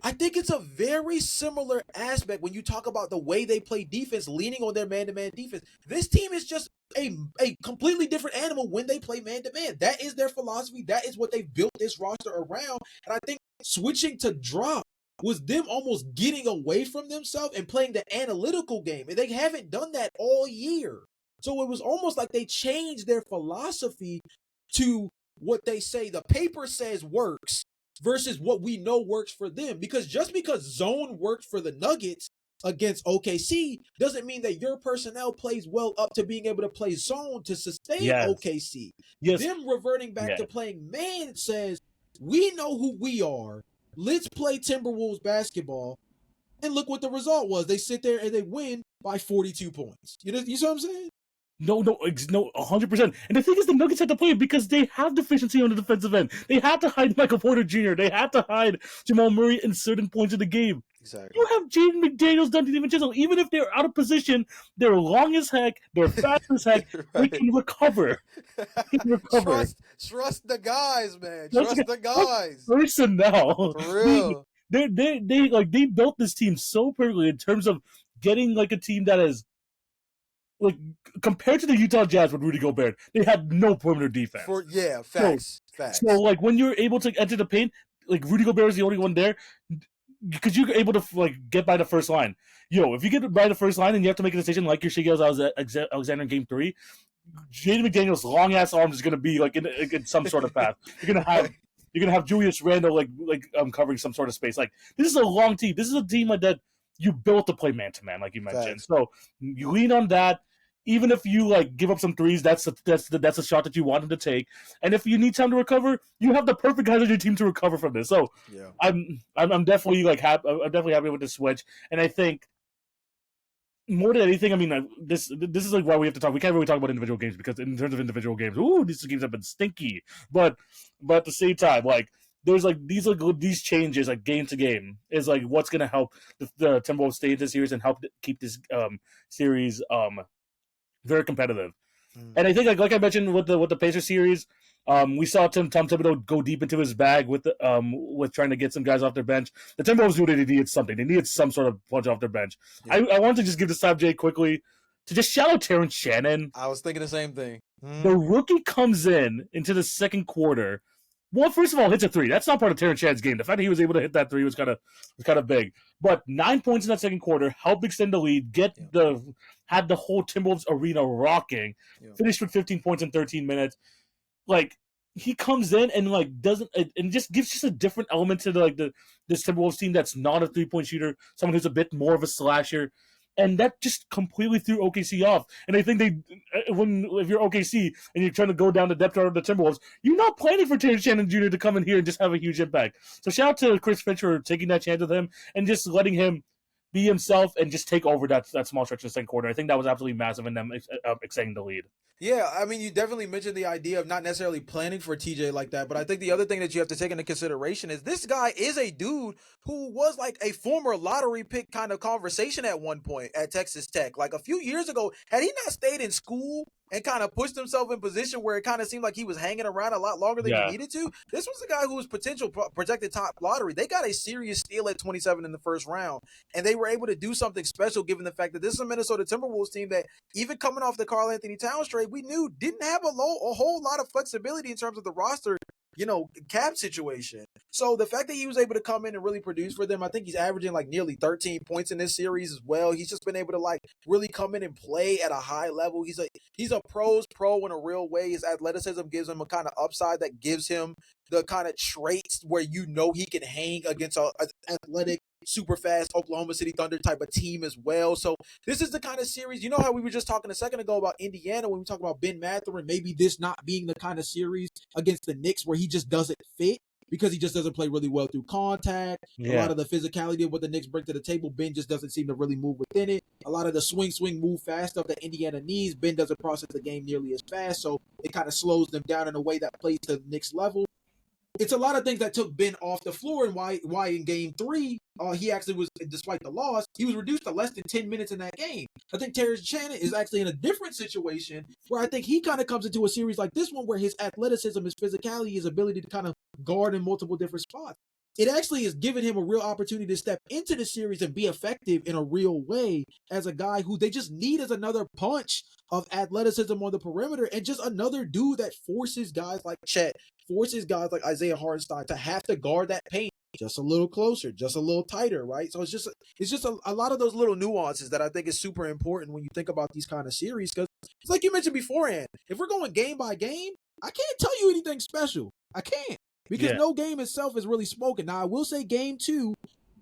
I think it's a very similar aspect when you talk about the way they play defense, leaning on their man-to-man defense. This team is just a completely different animal when they play man-to-man. That is their philosophy. That is what they've built this roster around. And I think switching to drop was them almost getting away from themselves and playing the analytical game. And they haven't done that all year. So it was almost like they changed their philosophy to what they say the paper says works versus what we know works for them. Because just because zone worked for the Nuggets against OKC doesn't mean that your personnel plays well up to being able to play zone to sustain OKC. Them reverting back to playing man says, we know who we are. Let's play Timberwolves basketball. And look what the result was. They sit there and they win by 42 points. You see what I'm saying? No, 100%. And the thing is, the Nuggets had to play it because they have deficiency on the defensive end. They had to hide Michael Porter Jr. They had to hide Jamal Murray in certain points of the game. Exactly. You have Jaden McDaniels, Dante DiVincenzo. Even if they're out of position, they're long as heck, they're fast as heck. Right. They can recover. Trust the guys, man. Trust the guys. Personnel. For real. They built this team so perfectly in terms of getting like a team that is like compared to the Utah Jazz with Rudy Gobert, they had no perimeter defense. Facts. So like when you're able to enter the paint, like Rudy Gobert is the only one there because you're able to like get by the first line. If you get by the first line and you have to make a decision like your Shai Alexander in Game 3, Jaden McDaniels' long ass arms is gonna be like in some sort of path. You're gonna have Julius Randle like covering some sort of space. Like this is a long team. This is a team like that. you built to play man to man, like you mentioned. Facts. So you lean on that. Even if you like give up some threes, that's a shot that you want him to take. And if you need time to recover, you have the perfect guys on your team to recover from this. So Yeah. I'm definitely like happy. I'm definitely happy with the switch. And I think more than anything, I mean, this is like why we have to talk. We can't really talk about individual games because in terms of individual games, these games have been stinky. But at the same time, like there's like these changes like game to game is like what's gonna help the Timberwolves stay in this series and help keep this series very competitive. And I think like I mentioned with the Pacers series, we saw Tom Thibodeau go deep into his bag with trying to get some guys off their bench. The Timberwolves knew they needed something. They needed some sort of punch off their bench. Yeah. I wanted to just give this time, Jay, quickly to just shout out Terrence Shannon. I was thinking the same thing. The rookie comes into the second quarter. Well, first of all, hits a three. That's not part of Terrence Shannon's game. The fact that he was able to hit that three was kind of big. But 9 points in that second quarter helped extend the lead, had the whole Timberwolves arena rocking. Yeah. Finished with 15 points in 13 minutes. Like he comes in and like doesn't and just gives just a different element to this Timberwolves team that's not a 3-point shooter, someone who's a bit more of a slasher. And that just completely threw OKC off. And I think if you're OKC and you're trying to go down the depth chart of the Timberwolves, you're not planning for Terrence Shannon Jr. to come in here and just have a huge impact. So shout out to Chris Finch for taking that chance with him and just letting him be himself and just take over that small stretch of the second quarter. I think that was absolutely massive in them extending the lead. Yeah, I mean, you definitely mentioned the idea of not necessarily planning for TJ like that, but I think the other thing that you have to take into consideration is this guy is a dude who was like a former lottery pick kind of conversation at one point at Texas Tech. Like a few years ago, had he not stayed in school and kind of pushed himself in position where it kind of seemed like he was hanging around a lot longer than he needed to, this was a guy who was potential projected top lottery. They got a serious steal at 27 in the first round, and they were able to do something special given the fact that this is a Minnesota Timberwolves team that even coming off the Karl-Anthony Towns trade, we knew didn't have a whole lot of flexibility in terms of the roster, cap situation. So the fact that he was able to come in and really produce for them, I think he's averaging like nearly 13 points in this series as well. He's just been able to like really come in and play at a high level. He's a pro's pro in a real way. His athleticism gives him a kind of upside that gives him the kind of traits where he can hang against an athletic, super fast Oklahoma City Thunder type of team as well. So this is the kind of series, you know how we were just talking a second ago about Indiana when we talk about Ben Mathurin, maybe this not being the kind of series against the Knicks where he just doesn't fit because he just doesn't play really well through contact. A lot of the physicality of what the Knicks bring to the table, Ben just doesn't seem to really move within it. A lot of the swing, move fast stuff that Indiana needs, Ben doesn't process the game nearly as fast, so it kind of slows them down in a way that plays to the Knicks level. It's a lot of things that took Ben off the floor, and why in game 3, he actually was, despite the loss, he was reduced to less than 10 minutes in that game. I think Terrence Shannon is actually in a different situation where I think he kind of comes into a series like this one where his athleticism, his physicality, his ability to kind of guard in multiple different spots, it actually has given him a real opportunity to step into the series and be effective in a real way as a guy who they just need as another punch of athleticism on the perimeter and just another dude that forces guys like Chet, forces guys like Isaiah Hartenstein to have to guard that paint just a little closer, just a little tighter, right? So it's just a lot of those little nuances that I think is super important when you think about these kind of series, because it's like you mentioned beforehand, if we're going game by game, I can't tell you anything special. I can't. Because no game itself is really spoken. Now, I will say game 2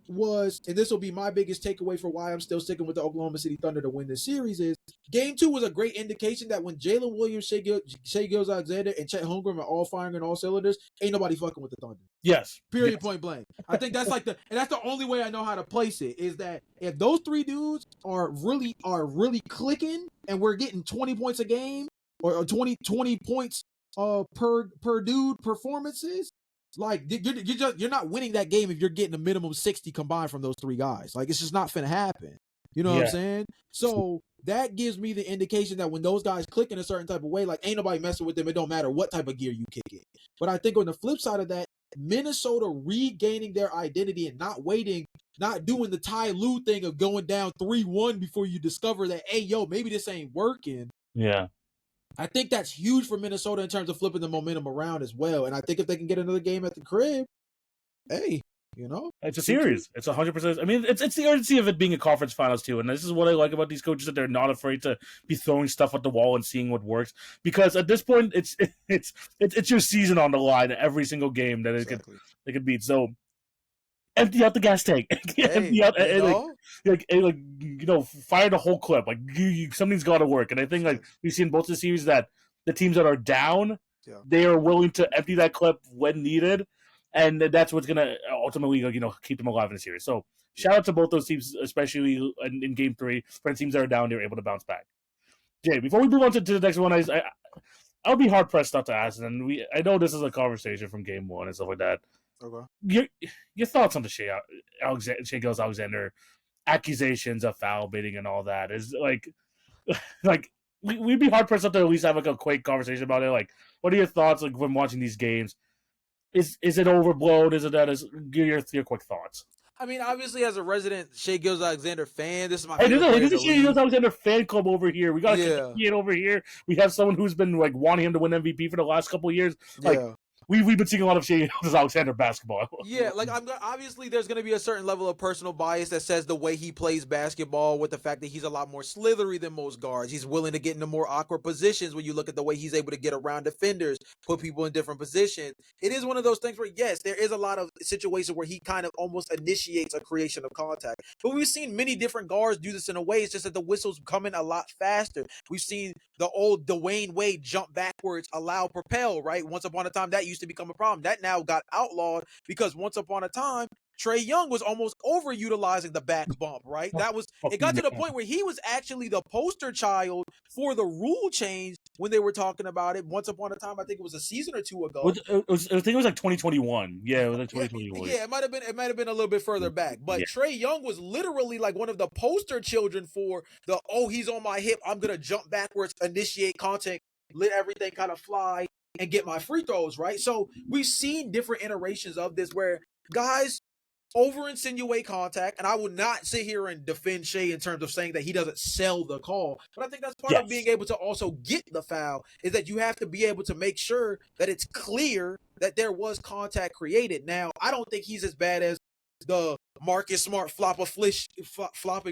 was, and this will be my biggest takeaway for why I'm still sticking with the Oklahoma City Thunder to win this series, is game 2 was a great indication that when Jalen Williams, Shai Gilgeous-Alexander, and Chet Holmgren are all firing on all cylinders, ain't nobody fucking with the Thunder. Yes. Period, point blank. I think that's and that's the only way I know how to place it, is that if those three dudes are really clicking and we're getting 20 points a game or 20 points per dude performances, like you're not winning that game if you're getting a minimum 60 combined from those three guys. Like it's just not finna happen. You know what I'm saying? So that gives me the indication that when those guys click in a certain type of way, like ain't nobody messing with them. It don't matter what type of gear you kick it. But I think on the flip side of that, Minnesota regaining their identity and not waiting, not doing the Ty Lue thing of going down 3-1 before you discover that, hey, yo, maybe this ain't working. Yeah. I think that's huge for Minnesota in terms of flipping the momentum around as well. And I think if they can get another game at the crib, hey, it's a series. It's 100%. I mean, it's the urgency of it being a conference finals too, and this is what I like about these coaches, that they're not afraid to be throwing stuff at the wall and seeing what works. Because at this point, it's your season on the line every single game that it could beat. So empty out the gas tank, empty out, you and know, fire the whole clip. Like something's got to work, and I think like we've seen both the series that the teams that are down, yeah. they are willing to empty that clip when needed, and that's what's gonna ultimately keep them alive in the series. So shout out to both those teams, especially in Game 3. For the teams that are down, they're able to bounce back. Jay, before we move on to the next one, I'll be hard pressed not to ask, and I know this is a conversation from Game 1 and stuff like that. Okay. Your thoughts on the Shea Gilgeous-Alexander accusations of foul bidding and all that is like we'd be hard pressed not to at least have like a quick conversation about it. Like, what are your thoughts like when watching these games? Is it overblown? Is it that? Give your quick thoughts. I mean, obviously, as a resident Shea Gilgeous-Alexander fan, this is my Hey, favorite player in there's the a Shea league. Gilgeous-Alexander fan club over here. We got a Yeah. Canadian over here. We have someone who's been like wanting him to win MVP for the last couple of years. Like, Yeah. we've been seeing a lot of Shea Gilgeous-Alexander basketball. Yeah, like obviously there's going to be a certain level of personal bias that says the way he plays basketball, with the fact that he's a lot more slithery than most guards. He's willing to get into more awkward positions when you look at the way he's able to get around defenders, put people in different positions. It is one of those things where, yes, there is a lot of situations where he kind of almost initiates a creation of contact. But we've seen many different guards do this in a way. It's just that the whistle's coming a lot faster. We've seen the old Dwayne Wade jump backwards, allow propel, right? Once upon a time, that used to become a problem. That now got outlawed because once upon a time, Trae Young was almost overutilizing the back bump, right? It got to the point where he was actually the poster child for the rule change when they were talking about it. Once upon a time, I think it was a season or two ago. I think it was like 2021. Yeah, it was like 2021. Yeah, it might have been a little bit further back. But Trae Young was literally like one of the poster children for the, he's on my hip, I'm gonna jump backwards, initiate contact, let everything kind of fly, and get my free throws, right? So we've seen different iterations of this where guys over insinuate contact, and I would not sit here and defend Shea in terms of saying that he doesn't sell the call, but I think that's part of being able to also get the foul, is that you have to be able to make sure that it's clear that there was contact created. Now, I don't think he's as bad as the Marcus Smart flopping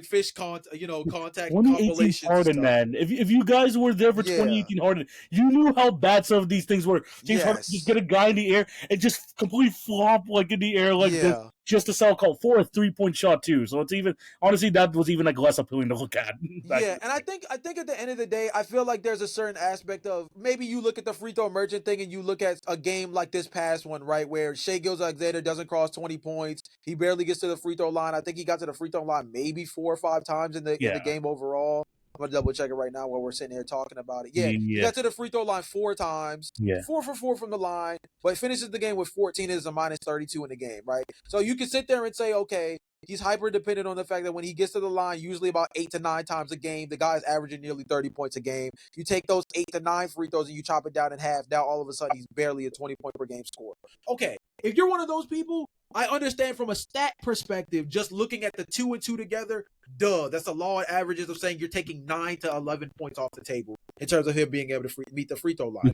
fish contact 2018 compilations. Harden, man. If you guys were there for 2018 Harden, you knew how bad some of these things were. James Harden just get a guy in the air and just completely flop like in the air like this, just to sell a call for a 3-point shot too. So it's even, honestly, that was even like less appealing to look at. Yeah, and I think at the end of the day, I feel like there's a certain aspect of, maybe you look at the free throw merchant thing and you look at a game like this past one, right, where Shea Gilgeous-Alexander doesn't cross 20 points. He barely gets to the free throw line. I think he got to the free throw line maybe 4 or 5 times in the game overall. I'm going to double check it right now while we're sitting here talking about it. Yeah, he got to the free throw line 4 times. 4 for 4 from the line, but finishes the game with 14 is a minus 32 in the game, right? So you can sit there and say, okay, he's hyper dependent on the fact that when he gets to the line, usually about 8 to 9 times a game, the guy's averaging nearly 30 points a game. You take those 8 to 9 free throws and you chop it down in half. Now all of a sudden he's barely a 20-point per game scorer. Okay, if you're one of those people, I understand from a stat perspective, just looking at the 2 and 2 together, that's the law and averages of saying you're taking 9 to 11 points off the table in terms of him being able to meet the free throw line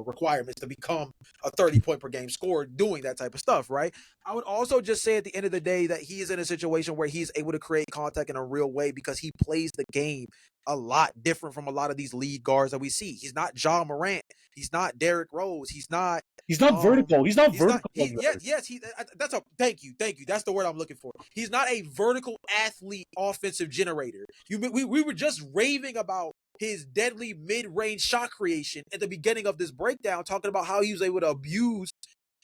requirements to become a 30-point per game scorer doing that type of stuff, right? I would also just say at the end of the day that he is in a situation where he's able to create contact in a real way because he plays the game a lot different from a lot of these lead guards that we see. He's not Ja Morant. He's not Derrick Rose. He's not vertical. He's not vertical. Thank you. That's the word I'm looking for. He's not a vertical athlete offensive generator. We were just raving about his deadly mid-range shot creation at the beginning of this breakdown, talking about how he was able to abuse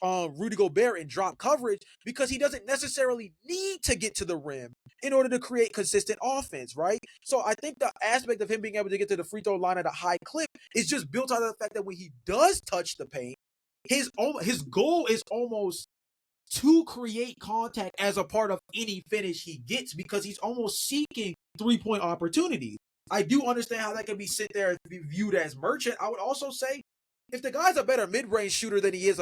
Rudy Gobert and drop coverage because he doesn't necessarily need to get to the rim in order to create consistent offense, right? So I think the aspect of him being able to get to the free throw line at a high clip is just built out of the fact that when he does touch the paint, his goal is almost to create contact as a part of any finish he gets because he's almost seeking 3-point opportunities. I do understand how that can be sit there and be viewed as merchant. I would also say if the guy's a better mid-range shooter than he is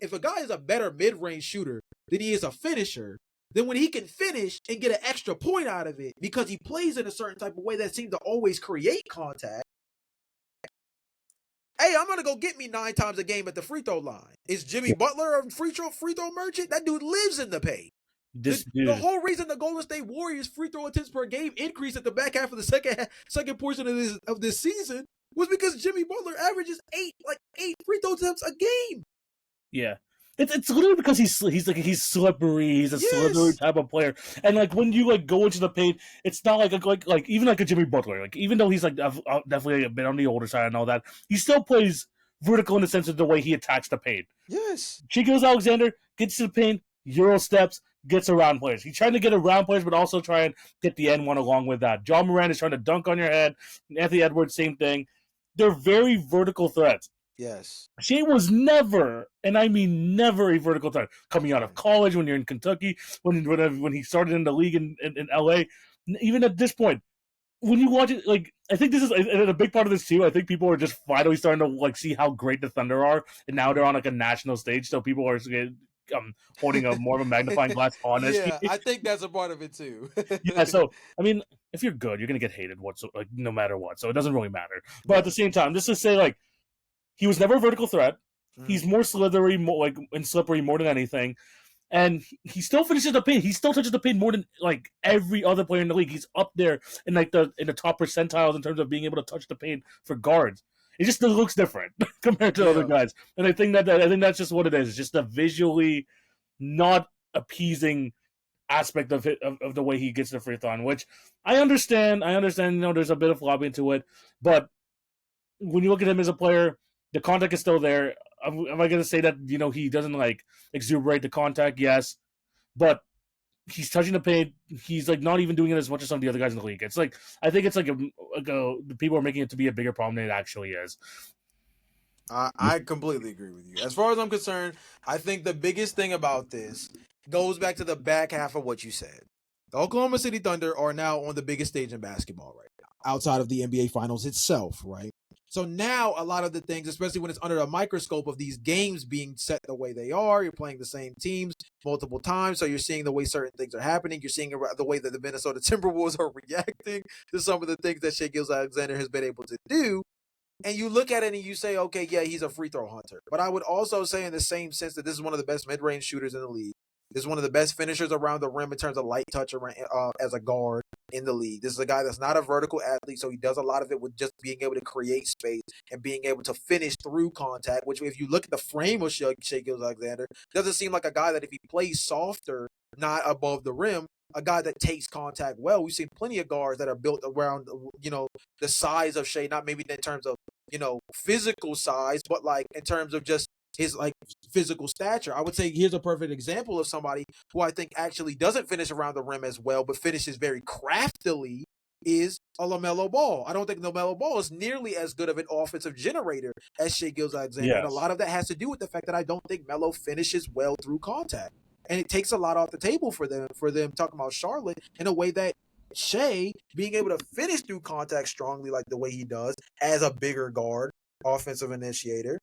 if a guy is a better mid-range shooter than he is a finisher, then when he can finish and get an extra point out of it because he plays in a certain type of way that seems to always create contact, hey, I'm gonna go get me 9 times a game at the free throw line. Is Jimmy Butler a free throw merchant? That dude lives in the paint. The whole reason the Golden State Warriors free throw attempts per game increased at the back half of the second portion of this season was because Jimmy Butler averages 8 free throw attempts a game. Yeah. It's literally because he's slippery. He's a slithery Yes. type of player, and like when you like go into the paint, it's not like even like a Jimmy Butler. Like even though he's like definitely a bit on the older side and all that, he still plays vertical in the sense of the way he attacks the paint. Yes. Shai Gilgeous-Alexander gets to the paint, Euro steps, gets around players. He's trying to get around players, but also try and get the N1 along with that. John Moran is trying to dunk on your head. Anthony Edwards, same thing. They're very vertical threats. Yes. Shea was never, and I mean never, a vertical threat. Coming out of college, when you're in Kentucky, when he started in the league in LA, even at this point, when you watch it, like I think this is and a big part of this too. I think people are just finally starting to like see how great the Thunder are, and now they're on like a national stage, so people are holding a more of a magnifying glass on Yeah, SGA. I think that's a part of it too. Yeah, so I mean, if you're good, you're gonna get hated like no matter what, so it doesn't really matter. But at the Right. same time, just to say like he was never a vertical threat. He's Mhm. more slithery, more like and slippery more than anything. And he still finishes the paint. He still touches the paint more than like every other player in the league. He's up there in like the top percentiles in terms of being able to touch the paint for guards. It just looks different compared to other Yeah. guys. And I think that's just what it is. It's just a visually not appeasing aspect of it of the way he gets the free throw on, which I understand. I understand, there's a bit of lobbying to it, but when you look at him as a player, the contact is still there. Am I going to say that he doesn't like exuberate the contact? Yes, but he's touching the paint. He's like not even doing it as much as some of the other guys in the league. It's like I think it's like the people are making it to be a bigger problem than it actually is. I completely agree with you. As far as I'm concerned, I think the biggest thing about this goes back to the back half of what you said. The Oklahoma City Thunder are now on the biggest stage in basketball right now, outside of the NBA Finals itself, right? So now a lot of the things, especially when it's under a microscope of these games being set the way they are, you're playing the same teams multiple times, so you're seeing the way certain things are happening. You're seeing the way that the Minnesota Timberwolves are reacting to some of the things that Shai Gilgeous-Alexander has been able to do. And you look at it and you say, okay, yeah, he's a free throw hunter. But I would also say, in the same sense, that this is one of the best mid range shooters in the league. This is one of the best finishers around the rim in terms of light touch around, as a guard in the league. This is a guy that's not a vertical athlete, so he does a lot of it with just being able to create space and being able to finish through contact. Which, if you look at the frame of Shai Gilgeous-Alexander, doesn't seem like a guy that if he plays softer, not above the rim, a guy that takes contact well. We've seen plenty of guards that are built around, the size of Shai, not maybe in terms of physical size, but like in terms of just his like physical stature. I would say here's a perfect example of somebody who I think actually doesn't finish around the rim as well, but finishes very craftily. Is a LaMelo Ball. I don't think LaMelo Ball is nearly as good of an offensive generator as Shai Gilgeous-Alexander, and a Yes. lot of that has to do with the fact that I don't think Melo finishes well through contact, and it takes a lot off the table for them. Talking about Charlotte in a way that Shai being able to finish through contact strongly like the way he does as a bigger guard, offensive initiator,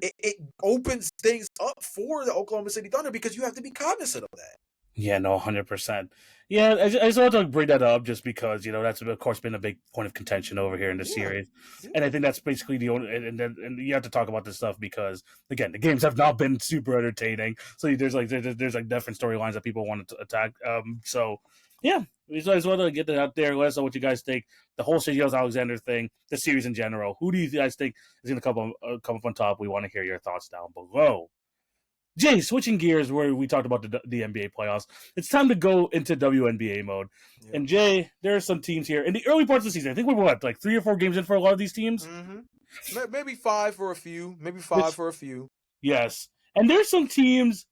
it opens things up for the Oklahoma City Thunder because you have to be cognizant of that. Yeah, no, 100%. Yeah, I just wanted to bring that up just because that's of course been a big point of contention over here in the Yeah, series, yeah. and I think that's basically the only. And you have to talk about this stuff because again, the games have not been super entertaining. So there's like different storylines that people want to attack. So yeah, I just wanted to get that out there. Let us know what you guys think. The whole Shai Gilgeous-Alexander thing, the series in general. Who do you guys think is going to come up on top? We want to hear your thoughts down below. Jay, switching gears where we talked about the NBA playoffs, it's time to go into WNBA mode. Yeah. And Jay, there are some teams here in the early parts of the season. I think we're like 3 or 4 games in for a lot of these teams. Mm-hmm. Maybe 5 for a few. Maybe 5 for a few. Yes, and there's some teams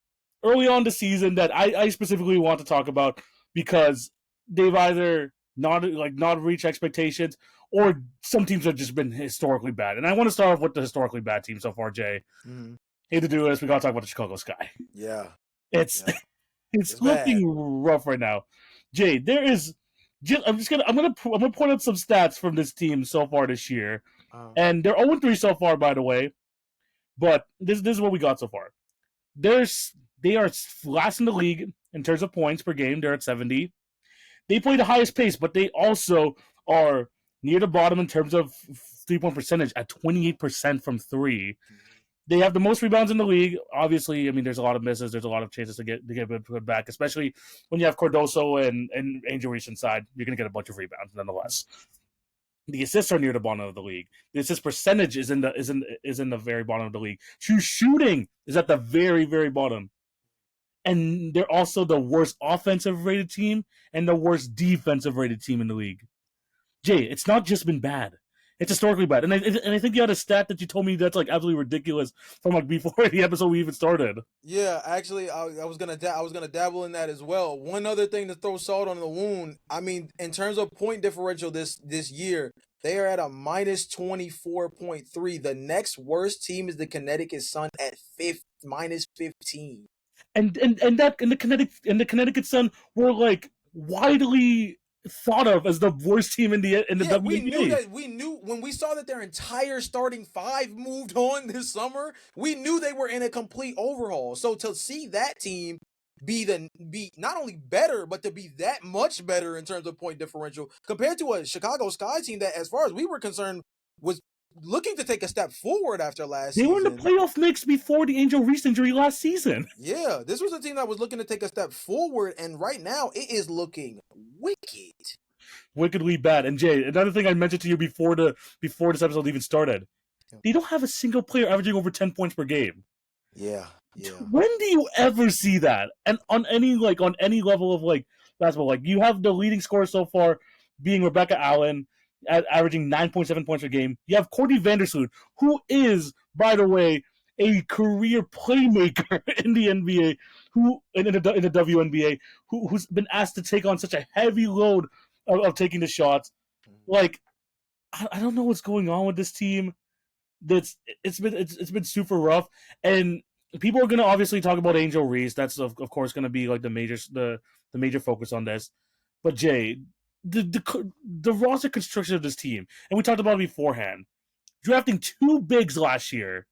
early on the season that I specifically want to talk about because they've either not reached expectations or some teams have just been historically bad. And I want to start off with the historically bad team so far, Jay. Mm-hmm. Hate to do this, we gotta talk about the Chicago Sky. Yeah, It's yeah. it's looking rough right now. Jay, there is. I'm gonna point out some stats from this team so far this year, and they're 0-3 so far, by the way. But this is what we got so far. They are last in the league in terms of points per game. They're at 70. They play the highest pace, but they also are near the bottom in terms of 3-point percentage at 28% from 3. They have the most rebounds in the league. Obviously, I mean, there's a lot of misses. There's a lot of chances to get it back, especially when you have Cardoso and Angel Reese inside. You're going to get a bunch of rebounds nonetheless. The assists are near the bottom of the league. The assist percentage is in the very bottom of the league. True shooting is at the very, very bottom. And they're also the worst offensive rated team and the worst defensive rated team in the league. Jay, it's not just been bad. It's historically bad. And I think you had a stat that you told me that's like absolutely ridiculous from like before the episode we even started. Yeah, actually, I was gonna dabble in that as well. One other thing to throw salt on the wound. I mean, in terms of point differential this year, they are at a minus 24.3. The next worst team is the Connecticut Sun at minus 15. And the Connecticut Sun were like widely thought of as the worst team in the Yeah, WNBA. we knew when we saw that their entire starting five moved on this summer, we knew they were in a complete overhaul. So to see that team be not only better, but to be that much better in terms of point differential compared to a Chicago Sky team that, as far as we were concerned, was looking to take a step forward after last They were in the season. playoff mix before the Angel Reese injury last season. Yeah, this was a team that was looking to take a step forward, and right now it is looking wicked. Wickedly bad. And Jay, another thing I mentioned to you before this episode even started, they don't have a single player averaging over 10 points per game. Yeah. When do you ever see that? And on any level of like basketball, like you have the leading scorer so far being Rebecca Allen, averaging 9.7 points per game. You have Courtney Vandersloot, who is, by the way, a career playmaker in the NBA, who in the WNBA, who's been asked to take on such a heavy load of taking the shots. Like, I don't know what's going on with this team. It's been super rough, and people are gonna obviously talk about Angel Reese. That's of course gonna be like the major focus on this. But Jay, the roster construction of this team, and we talked about it beforehand, drafting two bigs last year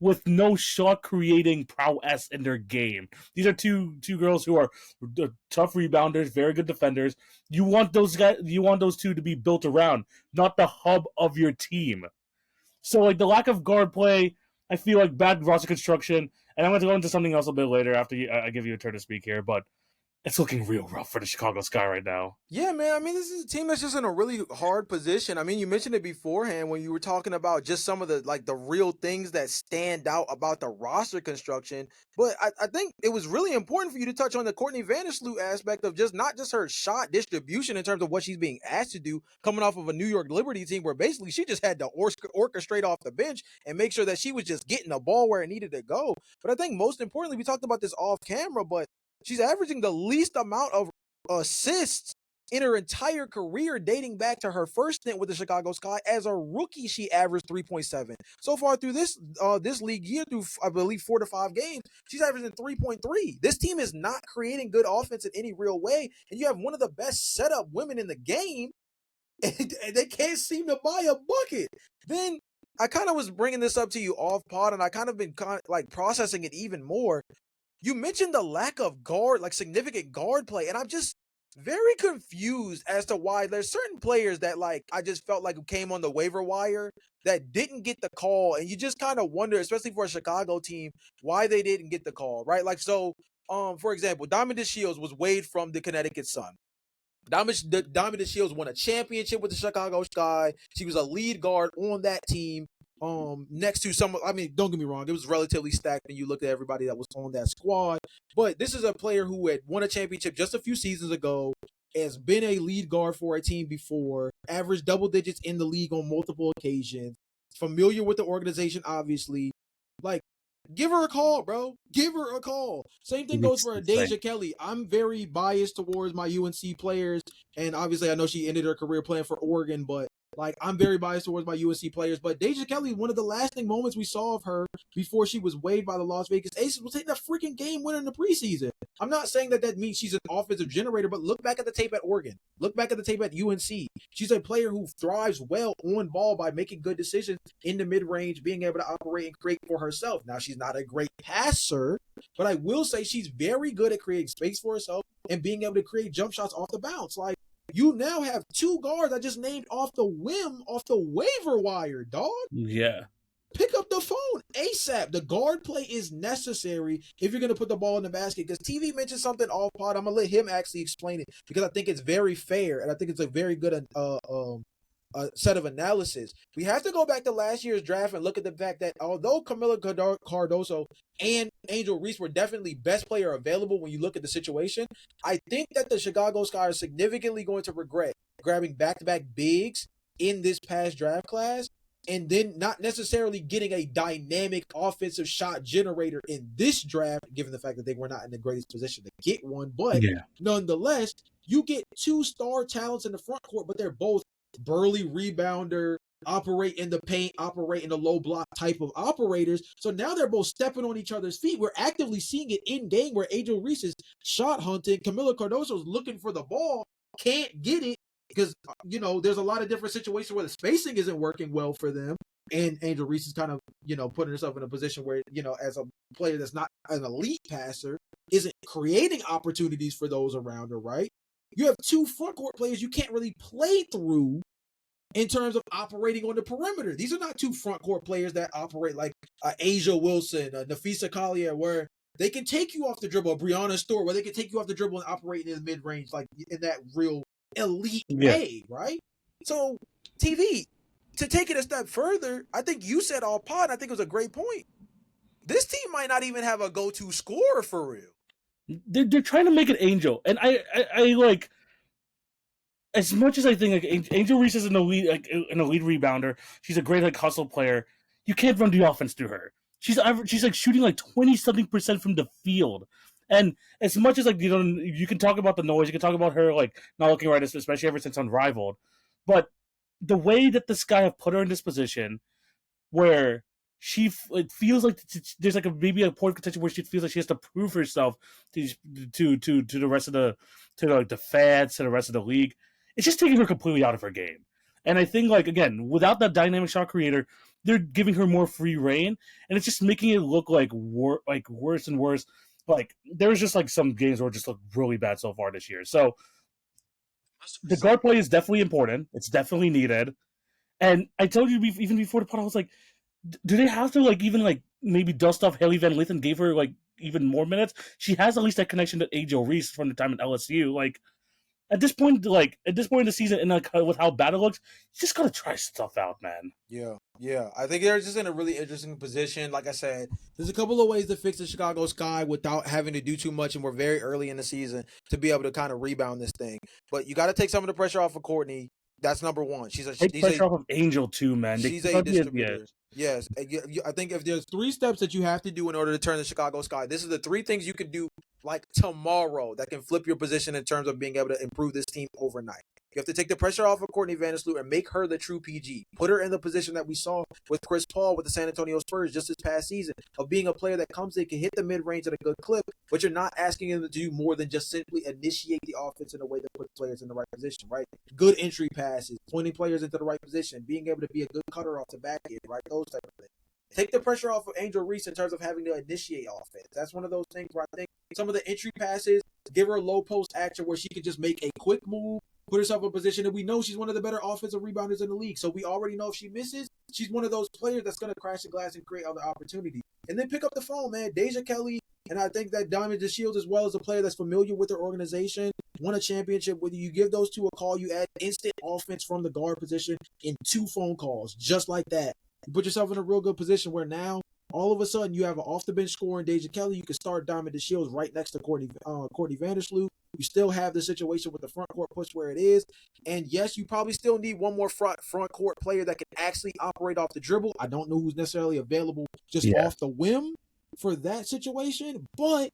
with no shot creating prowess in their game. These are two girls who are tough rebounders, very good defenders. You want those two to be built around, not the hub of your team. So like the lack of guard play, I feel like bad roster construction, and I'm going to go into something else a bit later after I give you a turn to speak here. But it's looking real rough for the Chicago Sky right now. Yeah, man. I mean, this is a team that's just in a really hard position. I mean, you mentioned it beforehand when you were talking about just some of the real things that stand out about the roster construction. But I think it was really important for you to touch on the Courtney Vandersloot aspect of just not just her shot distribution in terms of what she's being asked to do, coming off of a New York Liberty team where basically she just had to orchestrate off the bench and make sure that she was just getting the ball where it needed to go. But I think most importantly, we talked about this off camera, but she's averaging the least amount of assists in her entire career, dating back to her first stint with the Chicago Sky. As a rookie, she averaged 3.7. So far through this league year, through I believe 4 to 5 games, she's averaging 3.3. This team is not creating good offense in any real way, and you have one of the best setup women in the game, and they can't seem to buy a bucket. Then I kind of was bringing this up to you off pod, and I kind of been processing it even more. You mentioned the lack of significant guard play, and I'm just very confused as to why there's certain players that I just felt like came on the waiver wire that didn't get the call, and you just kind of wonder, especially for a Chicago team, why they didn't get the call, right? For example, Diamond DeShields was waived from the Connecticut Sun. Diamond DeShields won a championship with the Chicago Sky. She was a lead guard on that team. Next to don't get me wrong, it was relatively stacked when you look at everybody that was on that squad. But this is a player who had won a championship just a few seasons ago, has been a lead guard for a team before, averaged double digits in the league on multiple occasions, familiar with the organization, obviously. Give her a call, bro. Give her a call. Same thing goes for Deja Kelly. I'm very biased towards my UNC players, and obviously I know she ended her career playing for Oregon, but I'm very biased towards my UNC players. But Deja Kelly, one of the lasting moments we saw of her before she was waived by the Las Vegas Aces was hitting a freaking game winner in the preseason. I'm not saying that means she's an offensive generator, but look back at the tape at Oregon. Look back at the tape at UNC. She's a player who thrives well on ball by making good decisions in the mid-range, being able to operate and create for herself. Now, she's not a great passer, but I will say she's very good at creating space for herself and being able to create jump shots off the bounce. You now have two guards I just named off the whim, off the waiver wire, dog. Yeah. Pick up the phone ASAP. The guard play is necessary if you're going to put the ball in the basket. Because TV mentioned something off pod. I'm going to let him actually explain it because I think it's very fair and I think it's a very good set of analysis. We have to go back to last year's draft and look at the fact that although Camila Cardoso and Angel Reese were definitely best player available when you look at the situation, I think that the Chicago Sky are significantly going to regret grabbing back-to-back bigs in this past draft class and then not necessarily getting a dynamic offensive shot generator in this draft, given the fact that they were not in the greatest position to get one. But nonetheless, you get 2 star talents in the front court, but they're both burly rebounder, operate in the paint, operate in the low block type of operators. So now they're both stepping on each other's feet. We're actively seeing it in game where Angel Reese is shot hunting. Camila Cardoso is looking for the ball, can't get it because, there's a lot of different situations where the spacing isn't working well for them. And Angel Reese is kind of, putting herself in a position where, as a player that's not an elite passer, isn't creating opportunities for those around her, right? You have 2 front court players you can't really play through in terms of operating on the perimeter. These are not 2 front court players that operate like Asia Wilson, Nafisa Collier, where they can take you off the dribble, Brianna Stewart, where they can take you off the dribble and operate in the mid-range, like in that real elite way, right? So, TV, to take it a step further, I think you said all pod, I think it was a great point. This team might not even have a go-to scorer for real. They're trying to make it Angel, and I like, as much as I think like Angel Reese is an elite rebounder, she's a great hustle player. You can't run the offense through her. She's like shooting like 20-something% from the field, and as much as you can talk about the noise, you can talk about her like not looking right, especially ever since Unrivaled, but the way that this guy have put her in this position, where it feels like there's like maybe a point of contention where she feels like she has to prove herself to the rest of the fans, to the rest of the league. It's just taking her completely out of her game. And I think, again, without that dynamic shot creator, they're giving her more free reign, and it's just making it look worse and worse. Like, there's just some games where it just look really bad so far this year. So the guard play is definitely important. It's definitely needed. And I told you even before the pod, I was like, do they have to even maybe dust off Haley Van Lith and give her even more minutes? She has at least that connection to Angel Reese from the time at LSU. At this point in the season, and with how bad it looks, you just gotta try stuff out, man. Yeah. I think they're just in a really interesting position. Like I said, there's a couple of ways to fix the Chicago Sky without having to do too much, and we're very early in the season to be able to kind of rebound this thing. But you got to take some of the pressure off of Courtney. That's number one. Take pressure off of Angel too, man. She's a distributor. Yes. I think if there's 3 steps that you have to do in order to turn the Chicago Sky, this is the 3 things you can do tomorrow that can flip your position in terms of being able to improve this team overnight. You have to take the pressure off of Courtney Vandersloot and make her the true PG. Put her in the position that we saw with Chris Paul with the San Antonio Spurs just this past season, of being a player that comes in, can hit the mid-range at a good clip, but you're not asking him to do more than just simply initiate the offense in a way that puts players in the right position, right? Good entry passes, pointing players into the right position, being able to be a good cutter off the back end, right? Those type of things. Take the pressure off of Angel Reese in terms of having to initiate offense. That's one of those things where I think some of the entry passes, give her a low post action where she can just make a quick move, put herself in a position that we know she's one of the better offensive rebounders in the league. So we already know if she misses, she's one of those players that's going to crash the glass and create other opportunities. And then pick up the phone, man. Deja Kelly, and I think that Diamond DeShields as well, as a player that's familiar with their organization, won a championship. Whether you give those 2 a call, you add instant offense from the guard position in 2 phone calls, just like that. You put yourself in a real good position where now all of a sudden you have an off-the-bench scorer in Deja Kelly. You can start Diamond DeShields right next to Courtney Vandersloot. You still have the situation with the front court push where it is. And yes, you probably still need one more front court player that can actually operate off the dribble. I don't know who's necessarily available just off the whim for that situation, but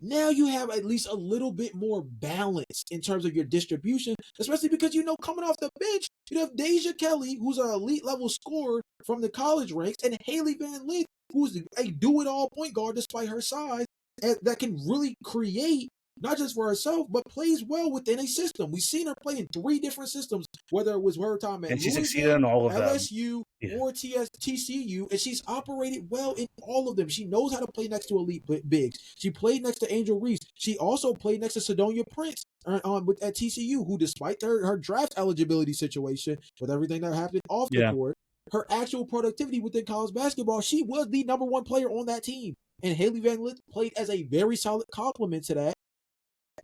now you have at least a little bit more balance in terms of your distribution, especially because, coming off the bench, you have Deja Kelly, who's an elite level scorer from the college ranks, and Haley Van Lith, who's a do-it-all point guard despite her size, that can really create, not just for herself, but plays well within a system. We've seen her play in 3 different systems, whether it was her time at she succeeded in all of LSU, or TCU, and she's operated well in all of them. She knows how to play next to elite bigs. She played next to Angel Reese. She also played next to Sidonia Prince at TCU, who, despite her draft eligibility situation with everything that happened off the court, her actual productivity within college basketball, she was the number 1 player on that team. And Haley Van Lith played as a very solid complement to that.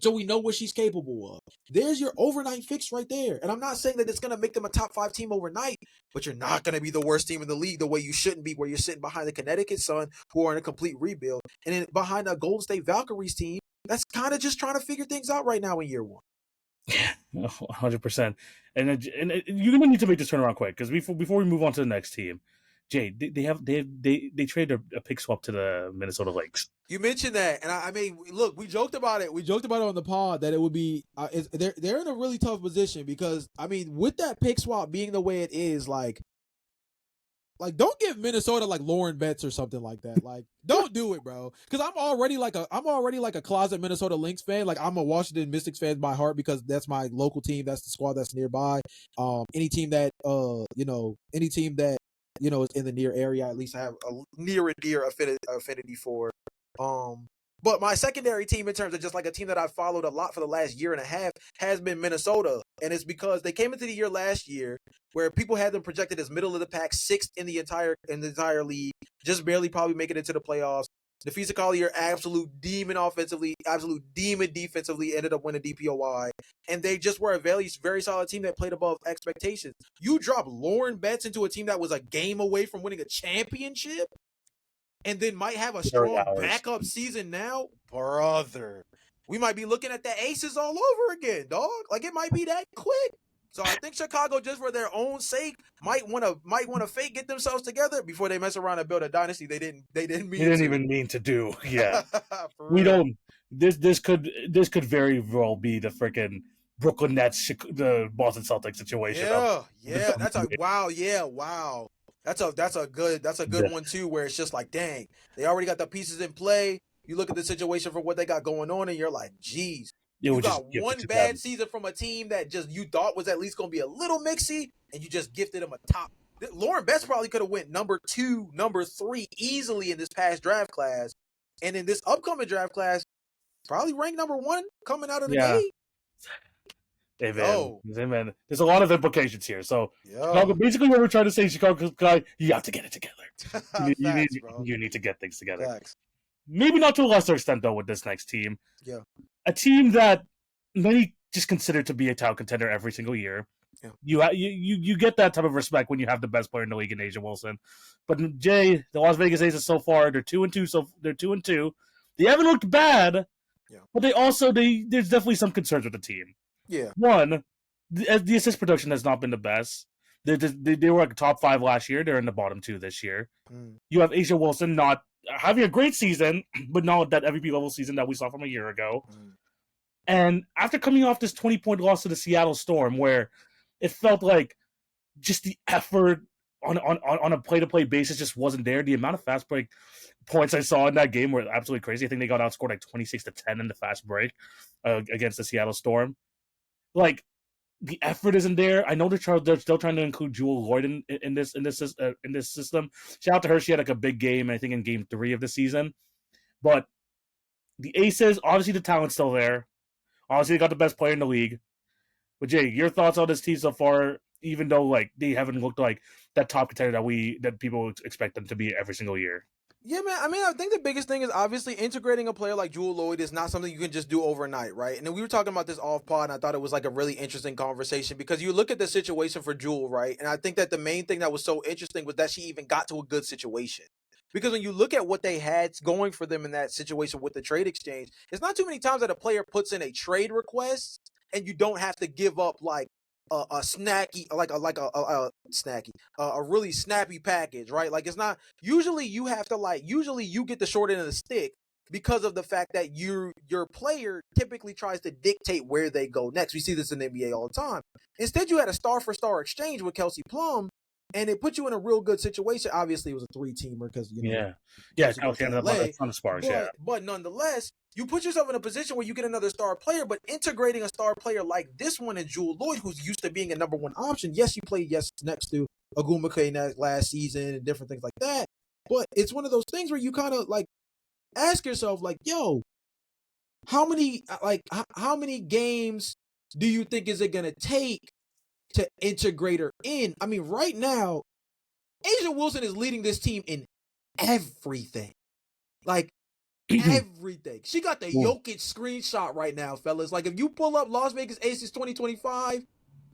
So we know what she's capable of. There's your overnight fix right there. And I'm not saying that it's going to make them a top 5 team overnight, but you're not going to be the worst team in the league the way you shouldn't be, where you're sitting behind the Connecticut Sun, who are in a complete rebuild, and then behind a Golden State Valkyries team that's kind of just trying to figure things out right now in year one. 100%. And you're gonna need to make this turnaround quick, because before we move on to the next team, Jay, they traded a pick swap to the Minnesota Lynx. You mentioned that, and I mean, look, we joked about it. We joked about it on the pod that it would be they're in a really tough position because I mean, with that pick swap being the way it is, like don't give Minnesota like Lauren Betts or something like that. Like, don't do it, bro. Because I'm already like a closet Minnesota Lynx fan. Like, I'm a Washington Mystics fan by heart because that's my local team. That's the squad that's nearby. Any team that is in the near area, at least I have a near and dear affinity for. But my secondary team, in terms of just like a team that I've followed a lot for the last year and a half, has been Minnesota. And it's because they came into the year last year where people had them projected as middle of the pack, 6th in the entire league, just barely probably making it to the playoffs. Nafisa Collier, absolute demon offensively, absolute demon defensively, ended up winning DPOY. And they just were a very, very solid team that played above expectations. You drop Lauren Betts into a team that was a game away from winning a championship and then might have a strong backup season now, brother. We might be looking at the Aces all over again, dog. Like, it might be that quick. So I think Chicago, just for their own sake, might want to fake get themselves together before they mess around and build a dynasty they didn't even mean to do. Yeah. We don't. This could very well be the freaking Brooklyn Nets, the Boston Celtics situation. Yeah. That's a wow. Yeah, wow. That's a good one too, where it's just like, dang, they already got the pieces in play. You look at the situation for what they got going on, and you're like, geez, you got one bad season from a team that just you thought was at least going to be a little mixy, and you just gifted them a top. Lauren Betts probably could have went number 2, number 3 easily in this past draft class, and in this upcoming draft class, probably ranked number 1 coming out of the gate. Hey man, there's a lot of implications here. So Chicago, basically what we're trying to say, Chicago guy, you have to get it together. You need to get things together. Facts. Maybe not to a lesser extent though with this next team. Yeah. A team that many just consider to be a title contender every single year. Yeah. You get that type of respect when you have the best player in the league in A'ja Wilson. But Jay, the Las Vegas Aces so far, they're 2-2, so they're 2-2. They haven't looked bad. Yeah. But there's definitely some concerns with the team. Yeah. One, the assist production has not been the best. They were like top 5 last year. They're in the bottom 2 this year. You have A'ja Wilson not having a great season, but not that MVP level season that we saw from a year ago. And after coming off this 20-point loss to the Seattle Storm, where it felt like just the effort on a play-to-play basis just wasn't there. The amount of fast break points I saw in that game were absolutely crazy. I think they got outscored like 26-10 in the fast break against the Seattle Storm. Like, the effort isn't there. I know they're still trying to include Jewel Lloyd in this system. Shout out to her. She had like a big game, I think, in game 3 of the season. But the Aces, obviously the talent's still there. Obviously they got the best player in the league. But Jay, your thoughts on this team so far, even though like they haven't looked like that top contender that people expect them to be every single year? Yeah, man. I mean, I think the biggest thing is obviously integrating a player like Jewel Lloyd is not something you can just do overnight, right? And then we were talking about this off pod, and I thought it was like a really interesting conversation because you look at the situation for Jewel, right? And I think that the main thing that was so interesting was that she even got to a good situation. Because when you look at what they had going for them in that situation with the trade exchange, it's not too many times that a player puts in a trade request and you don't have to give up like a snacky, a really snappy package, right? Like, it's not, usually you get the short end of the stick because of the fact that your player typically tries to dictate where they go next. We see this in the NBA all the time. Instead, you had a star for star exchange with Kelsey Plum, and it put you in a real good situation. Obviously, it was a 3-teamer because Kelsey ended up a ton of sparks. But nonetheless, you put yourself in a position where you get another star player, but integrating a star player like this one in Jewel Lloyd, who's used to being a number 1 option. Yes, you played next to Agumake last season and different things like that. But it's one of those things where you kind of like ask yourself, like, yo, how many games do you think is it gonna take to integrate her in? I mean, right now, A'ja Wilson is leading this team in everything. Like, everything. She got the Ooh. Jokic screenshot right now, fellas. Like if you pull up Las Vegas Aces 2025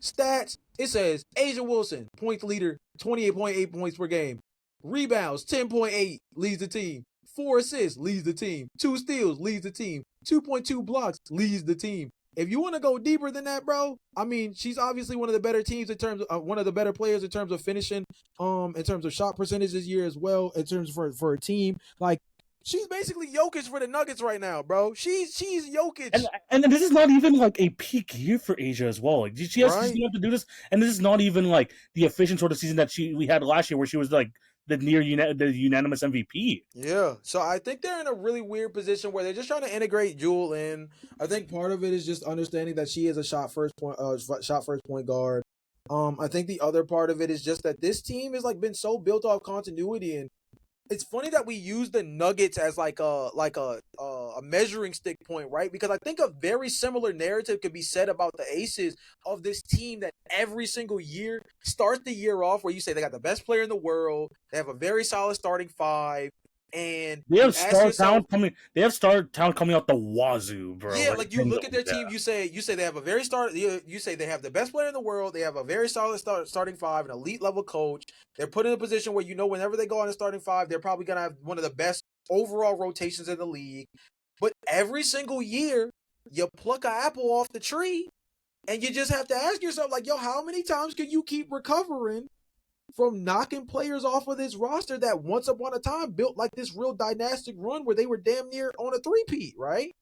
stats, it says Asia Wilson, points leader, 28.8 points per game. Rebounds, 10.8, leads the team. 4 assists, leads the team. 2 steals, leads the team. 2.2 blocks, leads the team. If you want to go deeper than that, bro, I mean, she's obviously one of the better teams in terms of one of the better players in terms of finishing, in terms of shot percentage this year as well, in terms for a team. Like, she's basically Jokic for the Nuggets right now, bro. She's Jokic, And this is not even like a peak year for Asia as well. Like she's right? going to do this, and this is not even like the efficient sort of season that we had last year, where she was like the the unanimous MVP. Yeah. So I think they're in a really weird position where they're just trying to integrate Jewel in. I think part of it is just understanding that she is a shot first point guard. I think the other part of it is just that this team has like been so built off continuity, and it's funny that we use the Nuggets as like a measuring stick point, right? Because I think a very similar narrative could be said about the Aces of this team that every single year starts the year off where you say they got the best player in the world, they have a very solid starting five, and They you have ask star yourself, talent coming. They have star talent coming out the wazoo, bro. yeah, like you look at their Yeah. team, you say they have a very you say they have the best player in the world, they have a very solid starting five, an elite level coach. They're put in a position where you know whenever they go on a starting five, they're probably gonna have one of the best overall rotations in the league. But every single year, you pluck an apple off the tree, and you just have to ask yourself, like, yo, how many times can you keep recovering from knocking players off of this roster that once upon a time built like this real dynastic run where they were damn near on a three-peat, right?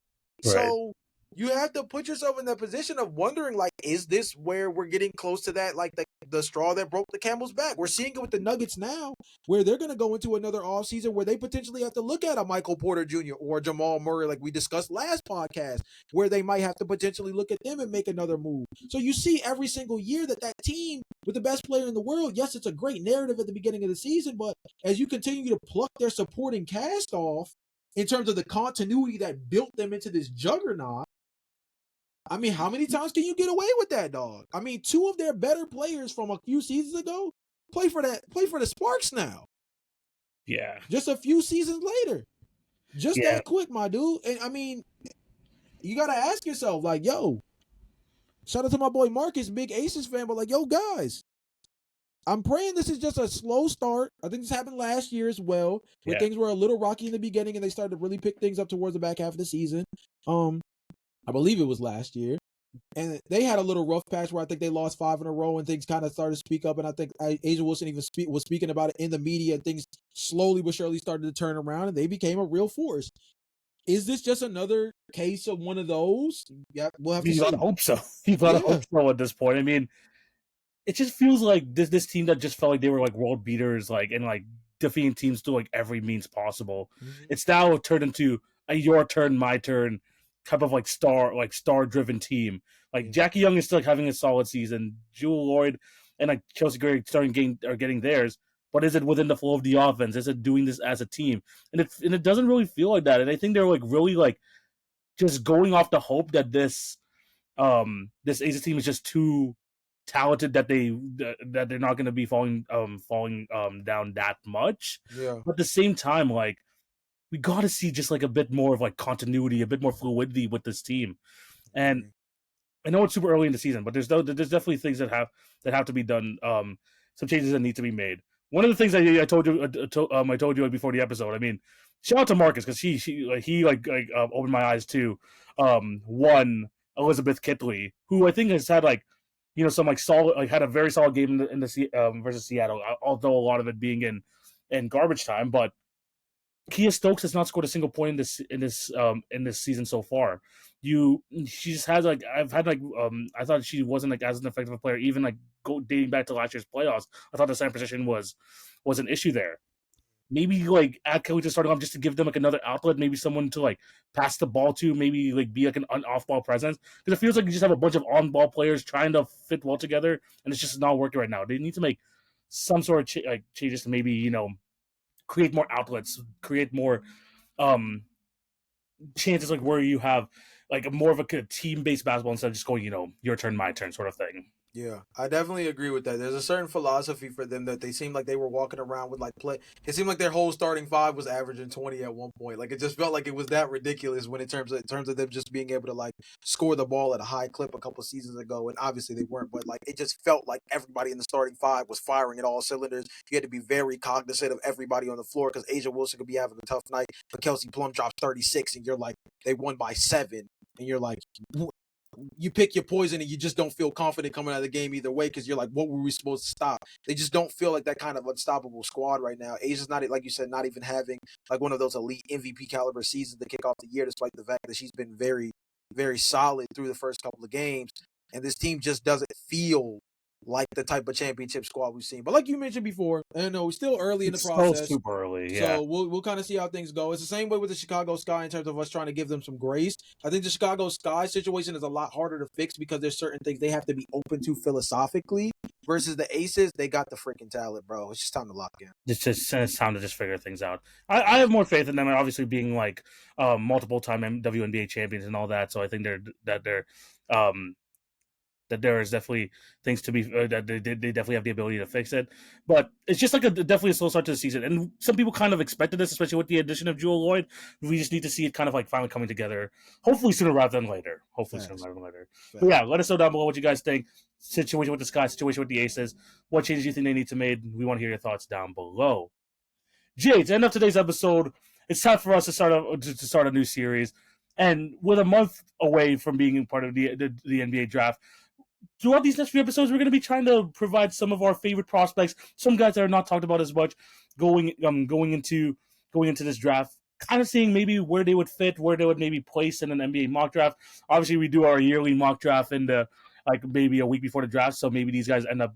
Right. So you have to put yourself in that position of wondering, like, is this where we're getting close to that, like the straw that broke the camel's back? We're seeing it with the Nuggets now, where they're going to go into another offseason where they potentially have to look at a Michael Porter Jr. or Jamal Murray, like we discussed last podcast, where they might have to potentially look at them and make another move. So you see every single year that team with the best player in the world, yes, it's a great narrative at the beginning of the season, but as you continue to pluck their supporting cast off in terms of the continuity that built them into this juggernaut, I mean, how many times can you get away with that, dog? I mean, 2 of their better players from a few seasons ago play for the Sparks now. Yeah. Just a few seasons later. Just Yeah. that quick, my dude. And I mean, you got to ask yourself, like, yo, shout out to my boy Marcus, big Aces fan, but like, yo, guys, I'm praying this is just a slow start. I think this happened last year as well, where things were a little rocky in the beginning and they started to really pick things up towards the back half of the season. I believe it was last year. And they had a little rough patch where I think they lost 5 in a row and things kind of started to speak up. And I think Asia Wilson even was speaking about it in the media, and things slowly but surely started to turn around and they became a real force. Is this just another case of one of those? Yeah, we'll have to see. You gotta hope so. You gotta hope so at this point. I mean, it just feels like this team that just felt like they were like world beaters, like, and like defeating teams to like every means possible. Mhm. It's now turned into a your turn, my turn type of like star driven team. Like Jackie Young is still like, having a solid season. Jewel Lloyd and like Chelsea Gray are getting theirs. But is it within the flow of the offense? Is it doing this as a team? And it doesn't really feel like that. And I think they're like really like just going off the hope that this Aces team is just too talented that they're not going to be falling down that much. Yeah. But at the same time, like, we got to see just like a bit more of like continuity, a bit more fluidity with this team. And I know it's super early in the season, but there's definitely things that have to be done. Some changes that need to be made. One of the things I told you I told you before the episode. I mean, shout out to Marcus because he opened my eyes to one Elizabeth Kitley, who I think has had like some like solid, like had a very solid game in the versus Seattle, although a lot of it being in garbage time. But Kia Stokes has not scored a single point in this season so far. She just has like I thought she wasn't like as an effective a player, even like dating back to last year's playoffs. I thought the center position was an issue there. Maybe like add Kelly to starting off just to give them like another outlet, maybe someone to like pass the ball to, maybe like be like an off ball presence, because it feels like you just have a bunch of on ball players trying to fit well together, and it's just not working right now. They need to make some sort of changes to maybe create more outlets, create more chances, like where you have like more of a team based basketball instead of just going your turn, my turn sort of thing. Yeah, I definitely agree with that. There's a certain philosophy for them that they seem like they were walking around with like play. It seemed like their whole starting five was averaging 20 at one point. Like it just felt like it was that ridiculous when in terms of them just being able to like score the ball at a high clip a couple seasons ago. And obviously they weren't, but like it just felt like everybody in the starting five was firing at all cylinders. You had to be very cognizant of everybody on the floor because Asia Wilson could be having a tough night, but Kelsey Plum drops 36, and you're like they won by 7, and you're like, you pick your poison and you just don't feel confident coming out of the game either way because you're like, what were we supposed to stop? They just don't feel like that kind of unstoppable squad right now. Asia's not, like you said, not even having like one of those elite MVP caliber seasons to kick off the year, despite the fact that she's been very, very solid through the first couple of games. And this team just doesn't feel like the type of championship squad we've seen. But like you mentioned before, I know we're still early in the It's so process. super early, yeah. So we'll kind of see how things go. It's the same way with the Chicago Sky in terms of us trying to give them some grace. I think the Chicago Sky situation is a lot harder to fix because there's certain things they have to be open to philosophically. Versus the Aces, they got the freaking talent, bro. It's just time to lock in. It's time to just figure things out. I have more faith in them, obviously being like multiple time WNBA champions and all that. So I think they're um, that there is definitely things to be that they definitely have the ability to fix it. But it's just like definitely a slow start to the season, and some people kind of expected this, especially with the addition of Jewel Lloyd. We just need to see it kind of like finally coming together. Hopefully sooner rather than later. Sooner rather than later. But yeah, let us know down below what you guys think. Situation with the Sky, situation with the Aces. What changes do you think they need to make? We want to hear your thoughts down below. Jay, to end of today's episode, it's time for us to start a new series. And with a month away from being part of the NBA draft, throughout these next few episodes, we're going to be trying to provide some of our favorite prospects, some guys that are not talked about as much, going into this draft, kind of seeing maybe where they would fit, where they would maybe place in an NBA mock draft. Obviously, we do our yearly mock draft in the like maybe a week before the draft, so maybe these guys end up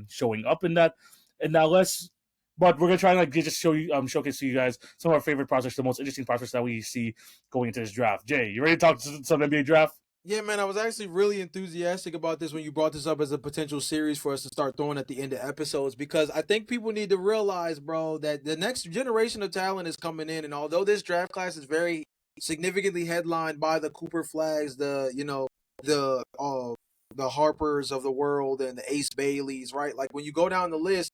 showing up in that list. But we're gonna try and like just showcase to you guys some of our favorite prospects, the most interesting prospects that we see going into this draft. Jay, you ready to talk some NBA draft? Yeah, man, I was actually really enthusiastic about this when you brought this up as a potential series for us to start throwing at the end of episodes because I think people need to realize, bro, that the next generation of talent is coming in. And although this draft class is very significantly headlined by the Cooper Flags, the Harpers of the world and the Ace Baileys, right? Like when you go down the list,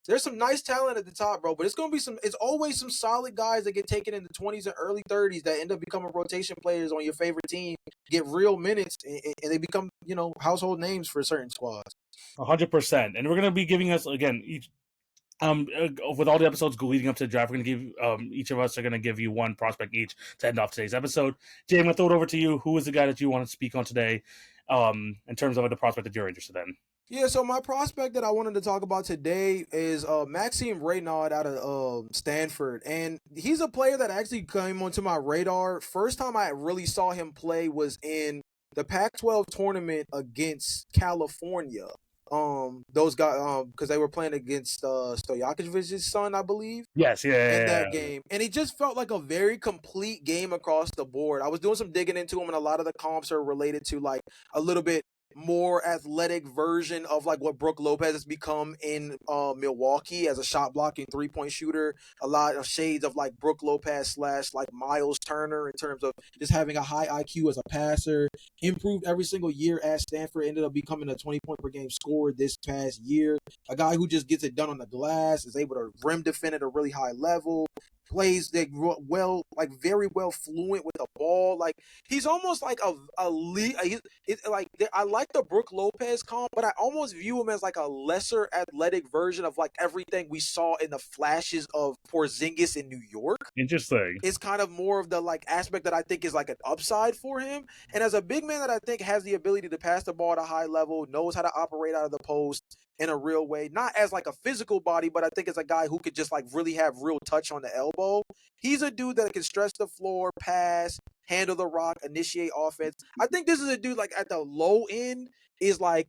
there's some nice talent at the top, bro, but it's always some solid guys that get taken in the 20s and early 30s that end up becoming rotation players on your favorite team, get real minutes, and they become, household names for certain squads. 100%. And we're going to be giving us, again, each with all the episodes leading up to the draft, we're going to give each of us are going to give you one prospect each to end off today's episode. Jay, I'm going to throw it over to you. Who is the guy that you want to speak on today in terms of the prospect that you're interested in? Yeah, so my prospect that I wanted to talk about today is Maxime Reynaud out of Stanford. And he's a player that actually came onto my radar. First time I really saw him play was in the Pac-12 tournament against California. Those guys, because they were playing against Stojakovic's son, I believe. Yes, yeah. In that game. And it just felt like a very complete game across the board. I was doing some digging into him, and a lot of the comps are related to like a little bit more athletic version of like what Brooke Lopez has become in Milwaukee as a shot blocking 3-point shooter. A lot of shades of like Brooke Lopez / like Miles Turner in terms of just having a high IQ as a passer. Improved every single year at Stanford. Ended up becoming a 20-point per game scorer this past year. A guy who just gets it done on the glass, is able to rim defend at a really high level. Plays very well fluent with the ball. Like he's almost like a lead. I like the Brooke Lopez comp, but I almost view him as like a lesser athletic version of like everything we saw in the flashes of Porzingis in New York. Interesting. It's kind of more of the like aspect that I think is like an upside for him. And as a big man that I think has the ability to pass the ball at a high level, knows how to operate out of the post in a real way, not as like a physical body, but I think it's a guy who could just like really have real touch on the elbow. He's a dude that can stretch the floor, pass, handle the rock, initiate offense. I think this is a dude like at the low end is like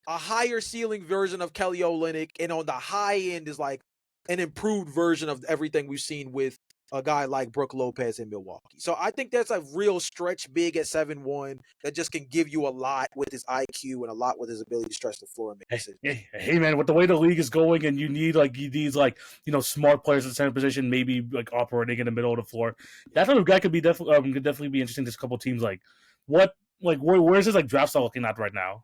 a higher ceiling version of Kelly Olynyk, and on the high end is like an improved version of everything we've seen with a guy like Brooke Lopez in Milwaukee. So I think that's a real stretch big at 7'1" that just can give you a lot with his IQ and a lot with his ability to stretch the floor and make decisions. Hey man, with the way the league is going, and you need smart players in the center position, maybe like operating in the middle of the floor. That type of guy could definitely be interesting to a couple teams. Like where's his like draft style looking at right now?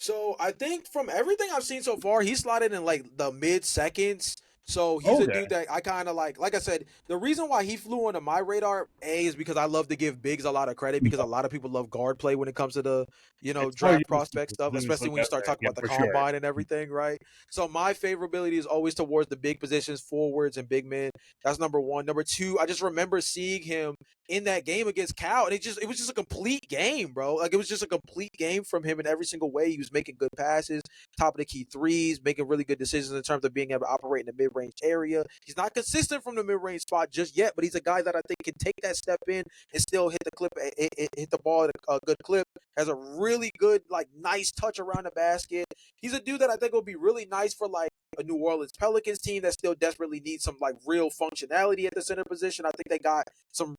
So I think from everything I've seen so far, he's slotted in like the mid seconds. So he's a Okay. dude that I kind of like. Like I said, the reason why he flew onto my radar, is because I love to give bigs a lot of credit because a lot of people love guard play when it comes to the It's more draft useful prospect stuff, than just especially like when you that start there. talking Yeah, about the for sure. combine and everything, right? So my favorability is always towards the big positions, forwards and big men. That's number one. Number two, I just remember seeing him in that game against Cal, and it was just a complete game, bro. Like it was just a complete game from him in every single way. He was making good passes, top of the key threes, making really good decisions in terms of being able to operate in the mid range area. He's not consistent from the mid range spot just yet, but he's a guy that I think can take that step in and still hit the clip, hit the ball at a good clip. Has a really good, like, nice touch around the basket. He's a dude that I think will be really nice for like a New Orleans Pelicans team that still desperately needs some like real functionality at the center position. I think they got some,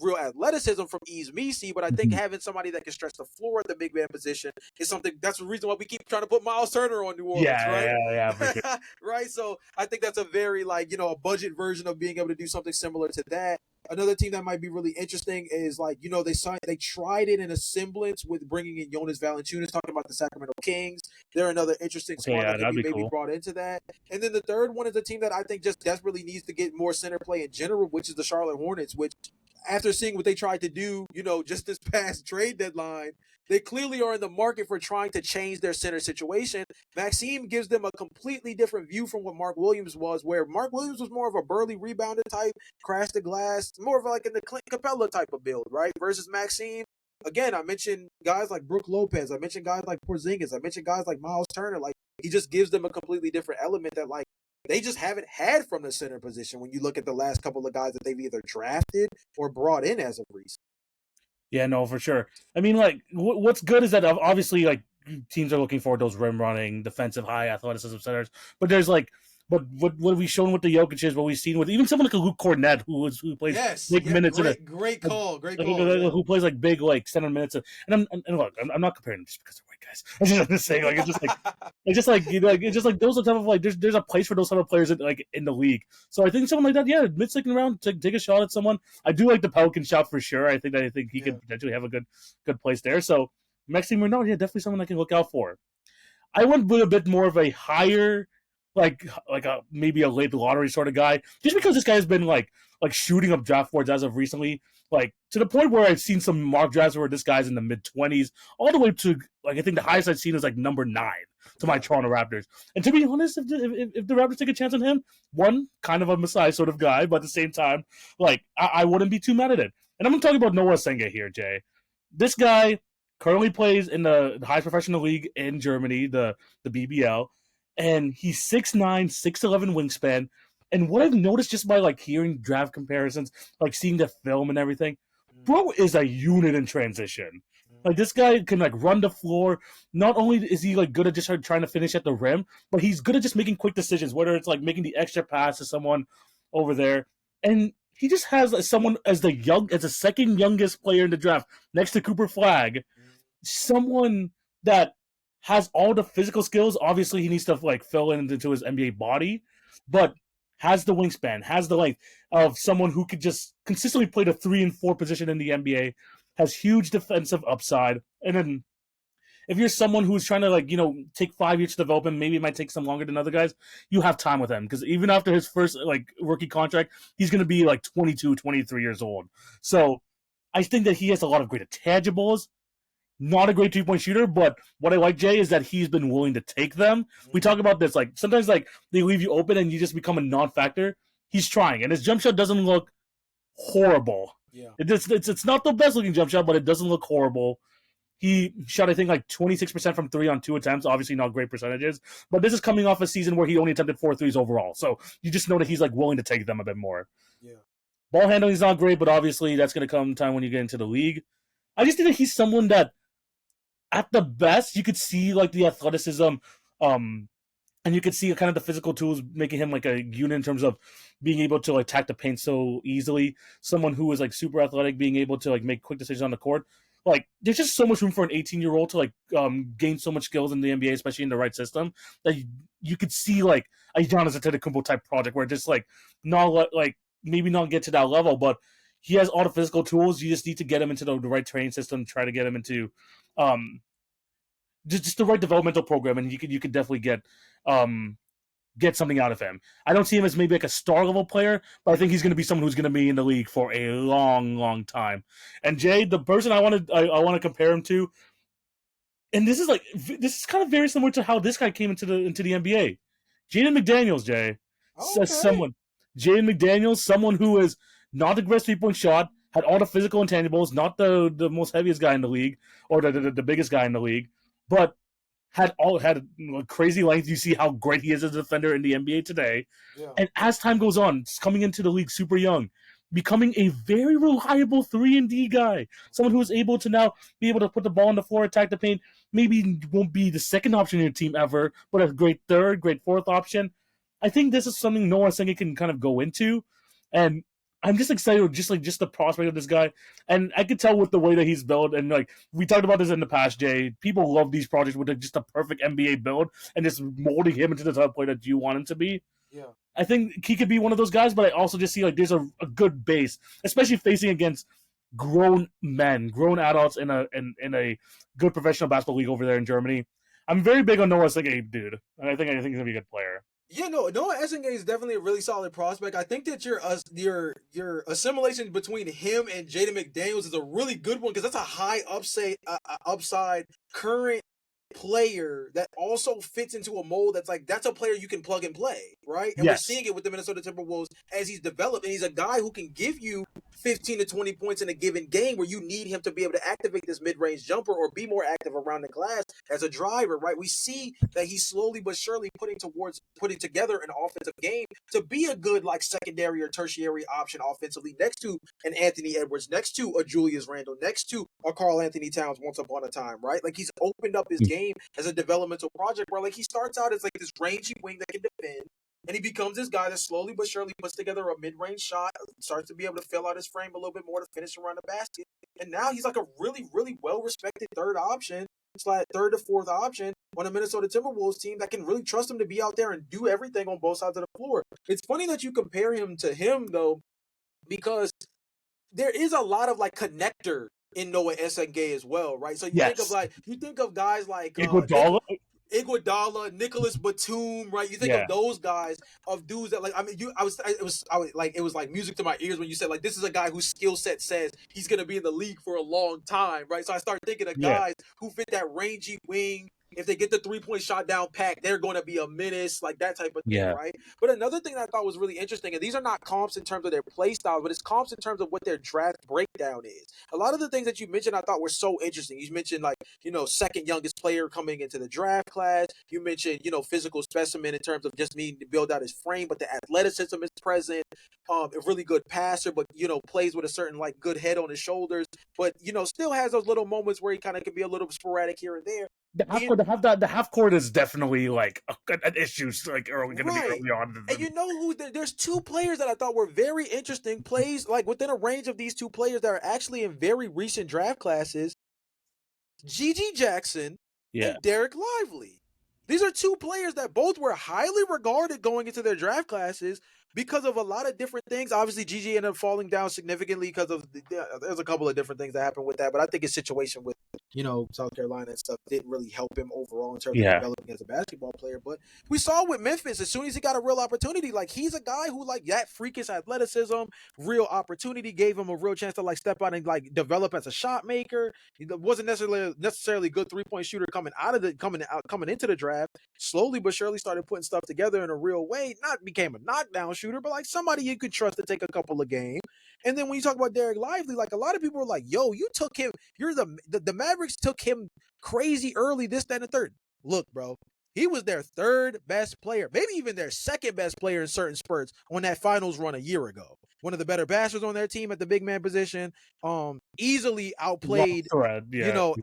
real athleticism from Ease Misi, but I think Mhm. having somebody that can stretch the floor at the big man position is something. That's the reason why we keep trying to put Miles Turner on New Orleans, Yeah, right? yeah, yeah, for sure. Right. So I think that's a very like a budget version of being able to do something similar to that. Another team that might be really interesting is like they tried it in a semblance with bringing in Jonas Valanciunas, talking about the Sacramento Kings. They're another interesting Okay, spot yeah, that could that'd be be maybe cool. brought into that. And then the third one is a team that I think just desperately needs to get more center play in general, which is the Charlotte Hornets, which after seeing what they tried to do, just this past trade deadline, they clearly are in the market for trying to change their center situation. Maxime gives them a completely different view from what Mark Williams was, where Mark Williams was more of a burly rebounder type, crash the glass, more of like in the Clint Capella type of build, right? Versus Maxime. Again, I mentioned guys like Brooke Lopez. I mentioned guys like Porzingis. I mentioned guys like Miles Turner. Like he just gives them a completely different element that like they just haven't had from the center position when you look at the last couple of guys that they've either drafted or brought in as of recent. Yeah, no, for sure. I mean, like, what's good is that obviously, like, teams are looking for those rim running, defensive, high athleticism centers. But there's like, but what we've shown with the Jokic is what we've seen with even someone like a Luke Cornett who plays Yes, big yeah, minutes in a great like, call, great like, call. Yeah. who plays like big like center minutes. And look, I'm not comparing them just because they're white guys. I'm just saying like it's just like it's just like those are type of like there's a place for those type of players in the league. So I think someone like that, yeah, mid second round, take a shot at someone. I do like the Pelican shot for sure. I think he Yeah. could potentially have a good place there. So Maxime Renault, yeah, definitely someone I can look out for. I went with a bit more of a higher, like a maybe a late lottery sort of guy, just because this guy has been like shooting up draft boards as of recently, like to the point where I've seen some mock drafts where this guy's in the mid 20s, all the way to like I think the highest I've seen is like number 9 to my Yeah. Toronto Raptors. And to be honest, if the Raptors take a chance on him, one kind of a Messiah sort of guy, but at the same time, like I wouldn't be too mad at it. And I'm talking about Noah Senga here, Jay. This guy currently plays in the highest professional league in Germany, the BBL, and he's 6'9", 6'11" wingspan. And what I've noticed just by like hearing draft comparisons, like seeing the film and everything, bro is a unit in transition. Like this guy can like run the floor. Not only is he like good at just trying to finish at the rim, but he's good at just making quick decisions, whether it's like making the extra pass to someone over there. And he just has someone as the second youngest player in the draft next to Cooper Flag, someone that has all the physical skills. Obviously, he needs to like fill into his NBA body, but has the wingspan, has the length of someone who could just consistently play the 3 and 4 position in the NBA. Has huge defensive upside, and then if you're someone who's trying to like take 5 years to develop him, maybe it might take some longer than other guys. You have time with him because even after his first like rookie contract, he's going to be like 22, 23 years old. So I think that he has a lot of great intangibles. Not a great 3 point shooter, but what I like, Jay, is that he's been willing to take them. We talk about this, like sometimes like they leave you open and you just become a non-factor. He's trying, and his jump shot doesn't look horrible. Yeah. It's not the best looking jump shot, but it doesn't look horrible. He shot, I think, like 26% from 3 on 2 attempts. Obviously, not great percentages, but this is coming off a season where he only attempted 4 threes overall. So you just know that he's like willing to take them a bit more. Yeah. Ball handling is not great, but obviously that's going to come time when you get into the league. I just think that he's someone that at the best, you could see like the athleticism, and you could see kind of the physical tools making him like a unit in terms of being able to like attack the paint so easily. Someone who is like super athletic, being able to like make quick decisions on the court. Like there's just so much room for an 18-year-old to like gain so much skills in the NBA, especially in the right system, that you could see like a Giannis Antetokounmpo type project where just like not like maybe not get to that level, but he has all the physical tools. You just need to get him into the right training system, try to get him into um just the right developmental program, and you could definitely get something out of him. I don't see him as maybe like a star level player, but I think he's going to be someone who's going to be in the league for a long, long time. And Jay, the person I want to compare him to, and this is kind of very similar to how this guy came into the NBA. Jaden McDaniels, Jay, says Okay. Jaden McDaniels, someone who is not the best 3-point shot, had all the physical intangibles, not the most heaviest guy in the league or the biggest guy in the league, but had crazy length. You see how great he is as a defender in the NBA today. Yeah. And as time goes on, coming into the league super young, becoming a very reliable 3-and-D guy, someone who is able to now be able to put the ball on the floor, attack the paint. Maybe won't be the second option in your team ever, but a great third, great fourth option. I think this is something Noah Senga can kind of go into, and I'm just excited, just the prospect of this guy, and I could tell with the way that he's built, and like we talked about this in the past, Jay. People love these projects with just a perfect NBA build and just molding him into the type of player that you want him to be. Yeah. I think he could be one of those guys, but I also just see like there's a good base, especially facing against grown men, grown adults in a good professional basketball league over there in Germany. I'm very big on Noah Senga, dude. And I think he's gonna be a good player. Yeah, no, Noah Essenge is definitely a really solid prospect. I think that your assimilation between him and Jaden McDaniels is a really good one because that's a high upside current player that also fits into a mold that's a player you can plug and play, right? And we're Yes. seeing it with the Minnesota Timberwolves as he's developed, and he's a guy who can give you 15 to 20 points in a given game where you need him to be able to activate this mid-range jumper or be more active around the glass as a driver, right? We see that he's slowly but surely putting together an offensive game to be a good like secondary or tertiary option offensively next to an Anthony Edwards, next to a Julius Randle, next to a Karl Anthony Towns once upon a time, right? Like he's opened up his game as a developmental project where like he starts out as like this rangy wing that can defend, and he becomes this guy that slowly but surely puts together a mid-range shot, starts to be able to fill out his frame a little bit more to finish around the basket. And now he's like a really, really well-respected third option, slash third to fourth option on a Minnesota Timberwolves team that can really trust him to be out there and do everything on both sides of the floor. It's funny that you compare him to him though, because there is a lot of like connector in Noah Essenge as well, right? So Yes. you think of guys like Iguodala. Iguodala, Nicholas Batum, right? You think Yeah. of those guys, of dudes that like I mean, it was like music to my ears when you said like this is a guy whose skill set says he's gonna be in the league for a long time, right? So I started thinking of Yeah. guys who fit that rangy wing. If they get the 3-point shot down packed, they're going to be a menace, like that type of thing, Yeah. right? But another thing that I thought was really interesting, and these are not comps in terms of their play styles, but it's comps in terms of what their draft breakdown is. A lot of the things that you mentioned I thought were so interesting. You mentioned like, second youngest player coming into the draft class. You mentioned, physical specimen in terms of just needing to build out his frame, but the athleticism is present. A really good passer, but plays with a certain like good head on his shoulders, but still has those little moments where he kind of can be a little sporadic here and there. The half court is definitely like an issue. Like going to be Right. early on. And there's two players that I thought were very interesting plays, like within a range of these two players that are actually in very recent draft classes, Gigi Jackson Yeah. and Derek Lively. These are two players that both were highly regarded going into their draft classes because of a lot of different things. Obviously, Gigi ended up falling down significantly because of there's a couple of different things that happened with that, but I think his situation with South Carolina and stuff didn't really help him overall in terms of developing as a basketball player. But we saw with Memphis, as soon as he got a real opportunity, like he's a guy who like that freakish athleticism, real opportunity gave him a real chance to like step out and like develop as a shot maker. He wasn't necessarily a good 3-point shooter coming into the draft. Slowly but surely started putting stuff together in a real way. Not became a knockdown shooter, but like somebody you could trust to take a couple of games. And then when you talk about Derek Lively, like a lot of people were like, "Yo, you took him. You're the Mavericks took him crazy early. This, that, and the third." Look, bro, he was their third best player, maybe even their second best player in certain spurts on that finals run a year ago. One of the better bashers on their team at the big man position. Easily outplayed Daniel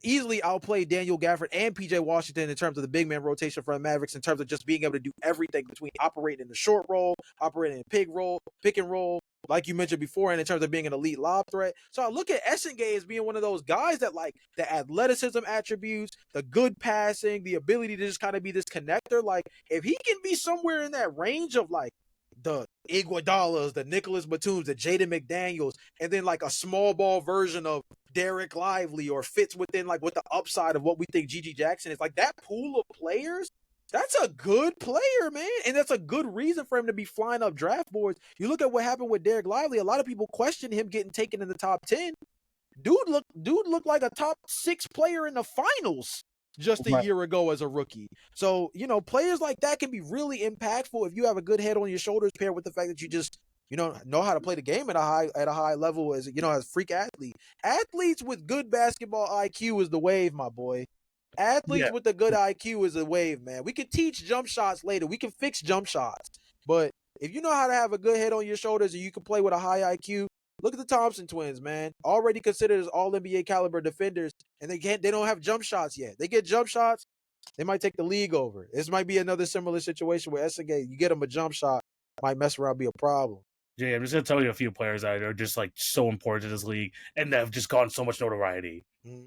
Gafford and PJ Washington in terms of the big man rotation for the Mavericks, in terms of just being able to do everything between operating in the short roll, operating in pick and roll, like you mentioned before, and in terms of being an elite lob threat. So I look at Essenge as being one of those guys that like the athleticism attributes, the good passing, the ability to just kind of be this connector. Like if he can be somewhere in that range of like the Iguodalas, the Nicholas Batums, the Jaden McDaniels, and then like a small ball version of Derek Lively or fits within like with the upside of what we think GG Jackson is. Like that pool of players, that's a good player, man. And that's a good reason for him to be flying up draft boards. You look at what happened with Derek Lively, a lot of people question him getting taken in the top 10. Dude looked like a top 6 player in the finals just a Right. year ago as a rookie. So, players like that can be really impactful if you have a good head on your shoulders paired with the fact that you just, know how to play the game at a high level as, as a freak athlete. Athletes with good basketball IQ is the wave, my boy. Athletes Yeah. with a good IQ is the wave, man. We can teach jump shots later. We can fix jump shots. But if you know how to have a good head on your shoulders and you can play with a high IQ, look at the Thompson twins, man. Already considered as all NBA caliber defenders, and they don't have jump shots yet. They get jump shots, they might take the league over. This might be another similar situation with SNG. You get them a jump shot, might mess around, be a problem. Jay, I'm just gonna tell you a few players that are just like so important to this league and that have just gotten so much notoriety.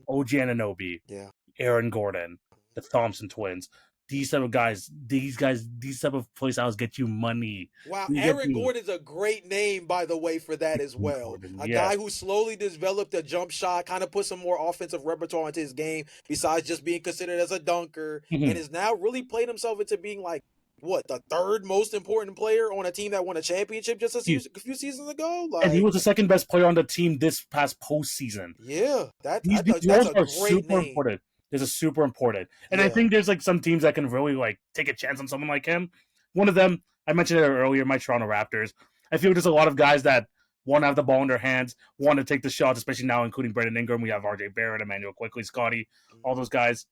OG Anunoby, Yeah. Aaron Gordon, the Thompson twins. These type of guys, these type of play styles get you money. Wow, You get Aaron you- Gordon's a great name, by the way, for that as well. Gordon, A yes. guy who slowly developed a jump shot, kind of put some more offensive repertoire into his game, besides just being considered as a dunker, Mhm. and has now really played himself into being like, what, the third most important player on a team that won a championship just a few seasons ago? And he Like, was the second best player on the team this past postseason. yeah, that's These a roles are great super name. important. This is super important. And I Yeah. think there's like some teams that can really like take a chance on someone like him. One of them, I mentioned it earlier, my Toronto Raptors. I feel there's a lot of guys that want to have the ball in their hands, want to take the shots, especially now, including Brandon Ingram. We have RJ Barrett, Emmanuel Quickly, Scotty, all those guys.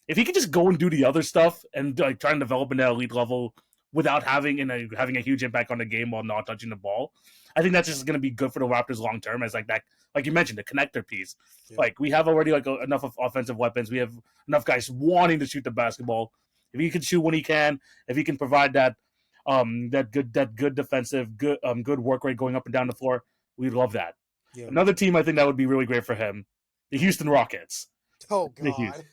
If he could just go and do the other stuff and like try and develop in that elite level without having a huge impact on the game while not touching the ball, I think that's just going to be good for the Raptors long term as like that, like you mentioned, the connector piece. Yeah. Like we have already like enough of offensive weapons. We have enough guys wanting to shoot the basketball. If he can shoot when he can, if he can provide that good defensive, good work rate going up and down the floor, we'd love that. Yeah. Another team I think that would be really great for him, the Houston Rockets. Oh, The Houston.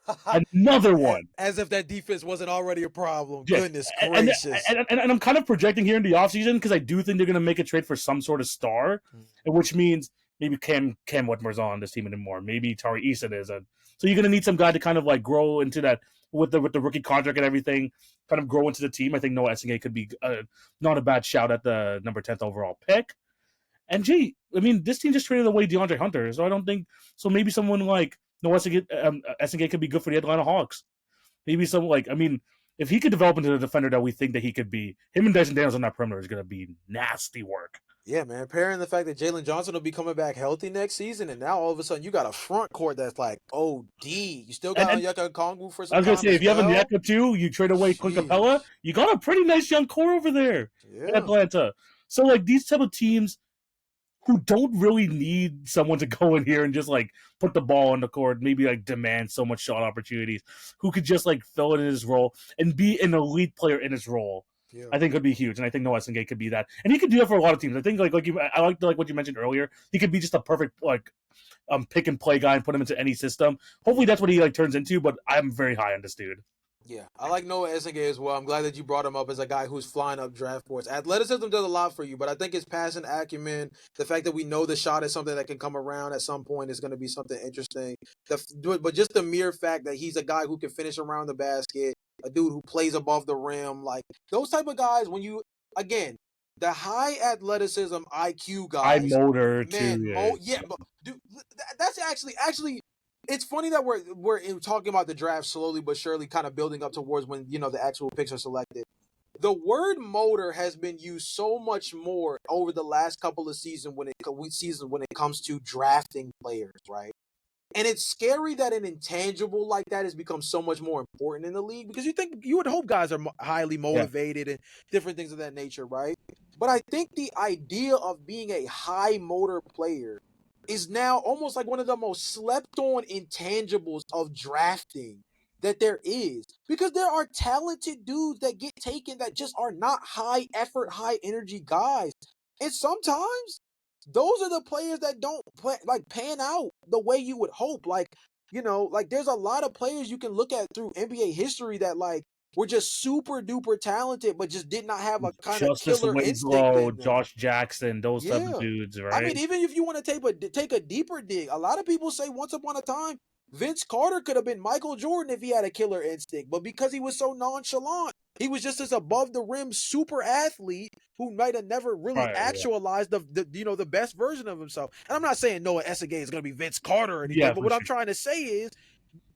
God. Another one. As if that defense wasn't already a problem. Yeah. Goodness And gracious. I'm kind of projecting here in the offseason because I do think they're going to make a trade for some sort of star, which means maybe Cam Whitmore's on this team anymore. Maybe Tari Eason is. So you're going to need some guy to kind of like grow into that with the rookie contract and everything, kind of grow into the team. I think Noah Essingay could be not a bad shout at the number 10th overall pick. And gee, I mean, this team just traded away DeAndre Hunter, so I don't think so. Maybe someone like Noah Essingay could be good for the Atlanta Hawks. Maybe some like, I mean, if he could develop into the defender that we think that he could be, him and Dyson Daniels on that perimeter is going to be nasty work. Yeah, man. Pairing the fact that Jalen Johnson will be coming back healthy next season, and now all of a sudden you got a front court that's like OD. You still got Onyeka Okongwu for some I was going time to say, as if you have a well? Onyeka too, you trade away Clint Jeez. Capella, you got a pretty nice young core over there in Yeah. Atlanta. So like these type of teams who don't really need someone to go in here and just like put the ball on the court, maybe like demand so much shot opportunities, who could just like fill in his role and be an elite player in his role. Yeah. I think could be huge, and I think Noah Essingay could be that, and he could do that for a lot of teams. I think I like what you mentioned earlier. He could be just a perfect like pick and play guy and put him into any system. Hopefully, that's what he like turns into. But I'm very high on this dude. Yeah, I like Noah Essingay as well. I'm glad that you brought him up as a guy who's flying up draft boards. Athleticism does a lot for you, but I think his passing acumen, the fact that we know the shot is something that can come around at some point is going to be something interesting. But just the mere fact that he's a guy who can finish around the basket, a dude who plays above the rim, like those type of guys, when you, again, the high athleticism IQ High guys. motor Man, too. but dude, that's actually it's funny that we're talking about the draft slowly but surely, kind of building up towards when the actual picks are selected. The word motor has been used so much more over the last couple of seasons when it comes to drafting players, right? And it's scary that an intangible like that has become so much more important in the league because you would hope guys are highly motivated and different things of that nature, right? But I think the idea of being a high motor player is now almost like one of the most slept on intangibles of drafting that there is, because there are talented dudes that get taken that just are not high effort, high energy guys. And sometimes those are the players that don't pan out the way you would hope. Like there's a lot of players you can look at through NBA history that like were just super duper talented, but just did not have a kind of Justice killer instinct Winslow, in them. Josh Jackson, those type of Yeah. dudes, I right? mean, even if you want to take a deeper dig, a lot of people say once upon a time, Vince Carter could have been Michael Jordan if he had a killer instinct, but because he was so nonchalant, he was just this above the rim super athlete who might have never really Right, yeah. actualized the best version of himself. And I'm not saying Noah Essegay is going to be Vince Carter or anything, Yeah, but for what I'm sure. trying to say is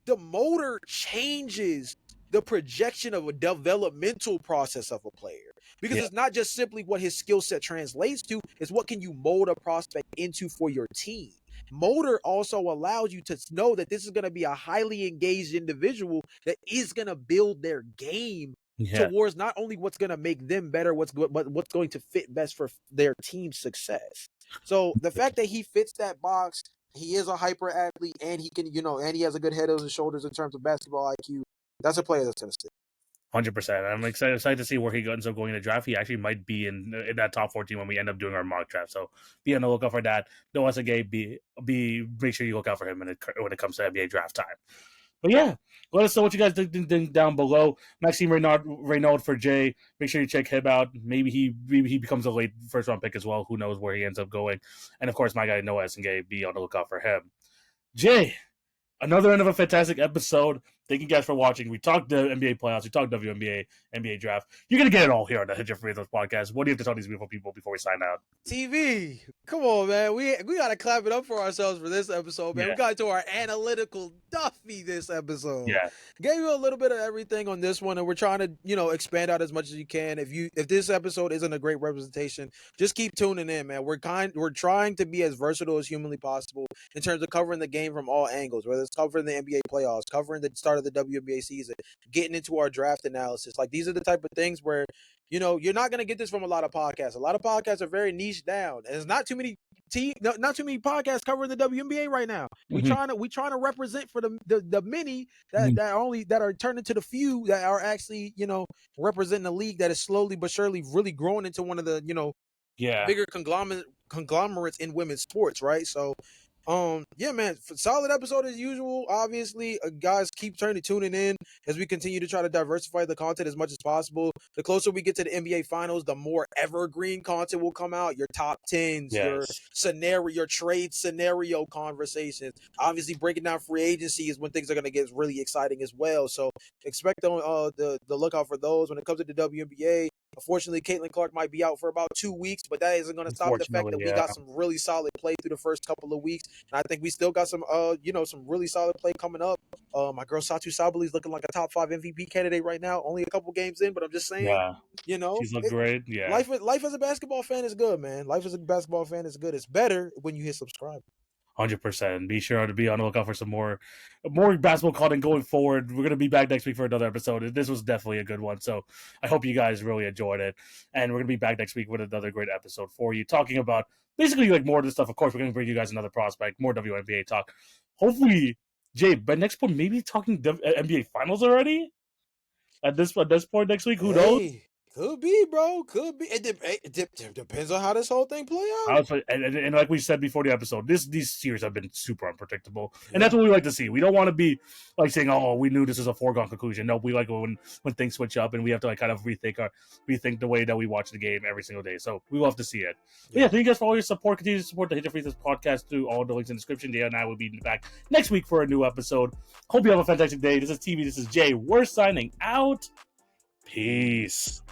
the motor changes the projection of a developmental process of a player, because Yeah. it's not just simply what his skill set translates to, it's what can you mold a prospect into for your team. Motor also allows you to know that this is going to be a highly engaged individual that is going to build their game Yeah. towards not only what's going to make them better, but what's going to fit best for their team's success. So the fact that he fits that box, he is a hyper athlete, and he can, and he has a good head on his shoulders in terms of basketball IQ. That's a player that's going to stick. 100%. I'm excited to see where he ends up going in the draft. He actually might be in that top 14 when we end up doing our mock draft. So be on the lookout for that. Noah Essegay, make sure you look out for him when it comes to NBA draft time. But yeah, let us know what you guys think down below. Maxime Renaud for Jay. Make sure you check him out. Maybe he becomes a late first round pick as well. Who knows where he ends up going? And of course, my guy Noah Essegay. Be on the lookout for him. Jay, another end of a fantastic episode. Thank you guys for watching. We talked the NBA playoffs. We talked WNBA, NBA draft. You're going to get it all here on the Hit Your Free Throws podcast. What do you have to tell these beautiful people before we sign out? TV, come on, man. We got to clap it up for ourselves for this episode, man. Yeah. We got to our analytical Duffy this episode. Yeah. Gave you a little bit of everything on this one, and we're trying to, expand out as much as you can. If this episode isn't a great representation, just keep tuning in, man. We're trying to be as versatile as humanly possible in terms of covering the game from all angles, whether it's covering the NBA playoffs, covering the start of the WNBA season, getting into our draft analysis. Like, these are the type of things where, you're not going to get this from a lot of podcasts. A lot of podcasts are very niche down, and there's not too many podcasts covering the WNBA right now. We trying to represent for the many that are turned into the few that are actually, representing a league that is slowly but surely really growing into one of the, bigger conglomerates in women's sports, right? So yeah, man, solid episode as usual. Obviously, guys, keep tuning in as we continue to try to diversify the content as much as possible. The closer we get to the NBA Finals, the more evergreen content will come out. Your top 10s, your trade scenario conversations. Obviously, breaking down free agency is when things are going to get really exciting as well. So expect on the lookout for those. When it comes to the WNBA, unfortunately, Caitlin Clark might be out for about 2 weeks, but that isn't going to stop the fact that we got some really solid play through the first couple of weeks. And I think we still got some really solid play coming up. My girl Satu Sabali is looking like a top 5 MVP candidate right now. Only a couple games in, but I'm just saying, she's looked great. Yeah, life as a basketball fan is good, man. Life as a basketball fan is good. It's better when you hit subscribe. 100%. Be sure to be on the lookout for some more basketball content going forward. We're going to be back next week for another episode. This was definitely a good one. So I hope you guys really enjoyed it. And we're going to be back next week with another great episode for you, talking about basically like more of this stuff. Of course, we're going to bring you guys another prospect, more WNBA talk. Hopefully, Jay, by next point, maybe talking NBA Finals already? At this point next week, who knows? Could be, bro. Could be. It depends on how this whole thing play out. And like we said before the episode, these series have been super unpredictable, and that's what we like to see. We don't want to be like saying, "Oh, we knew this is a foregone conclusion." No, we like when things switch up, and we have to like kind of rethink the way that we watch the game every single day. So we love to see it. Yeah, thank you guys for all your support. Continue to support the Hit Your Free Throws podcast through all the links in the description. Jay and I will be back next week for a new episode. Hope you have a fantastic day. This is TV. This is Jay. We're signing out. Peace.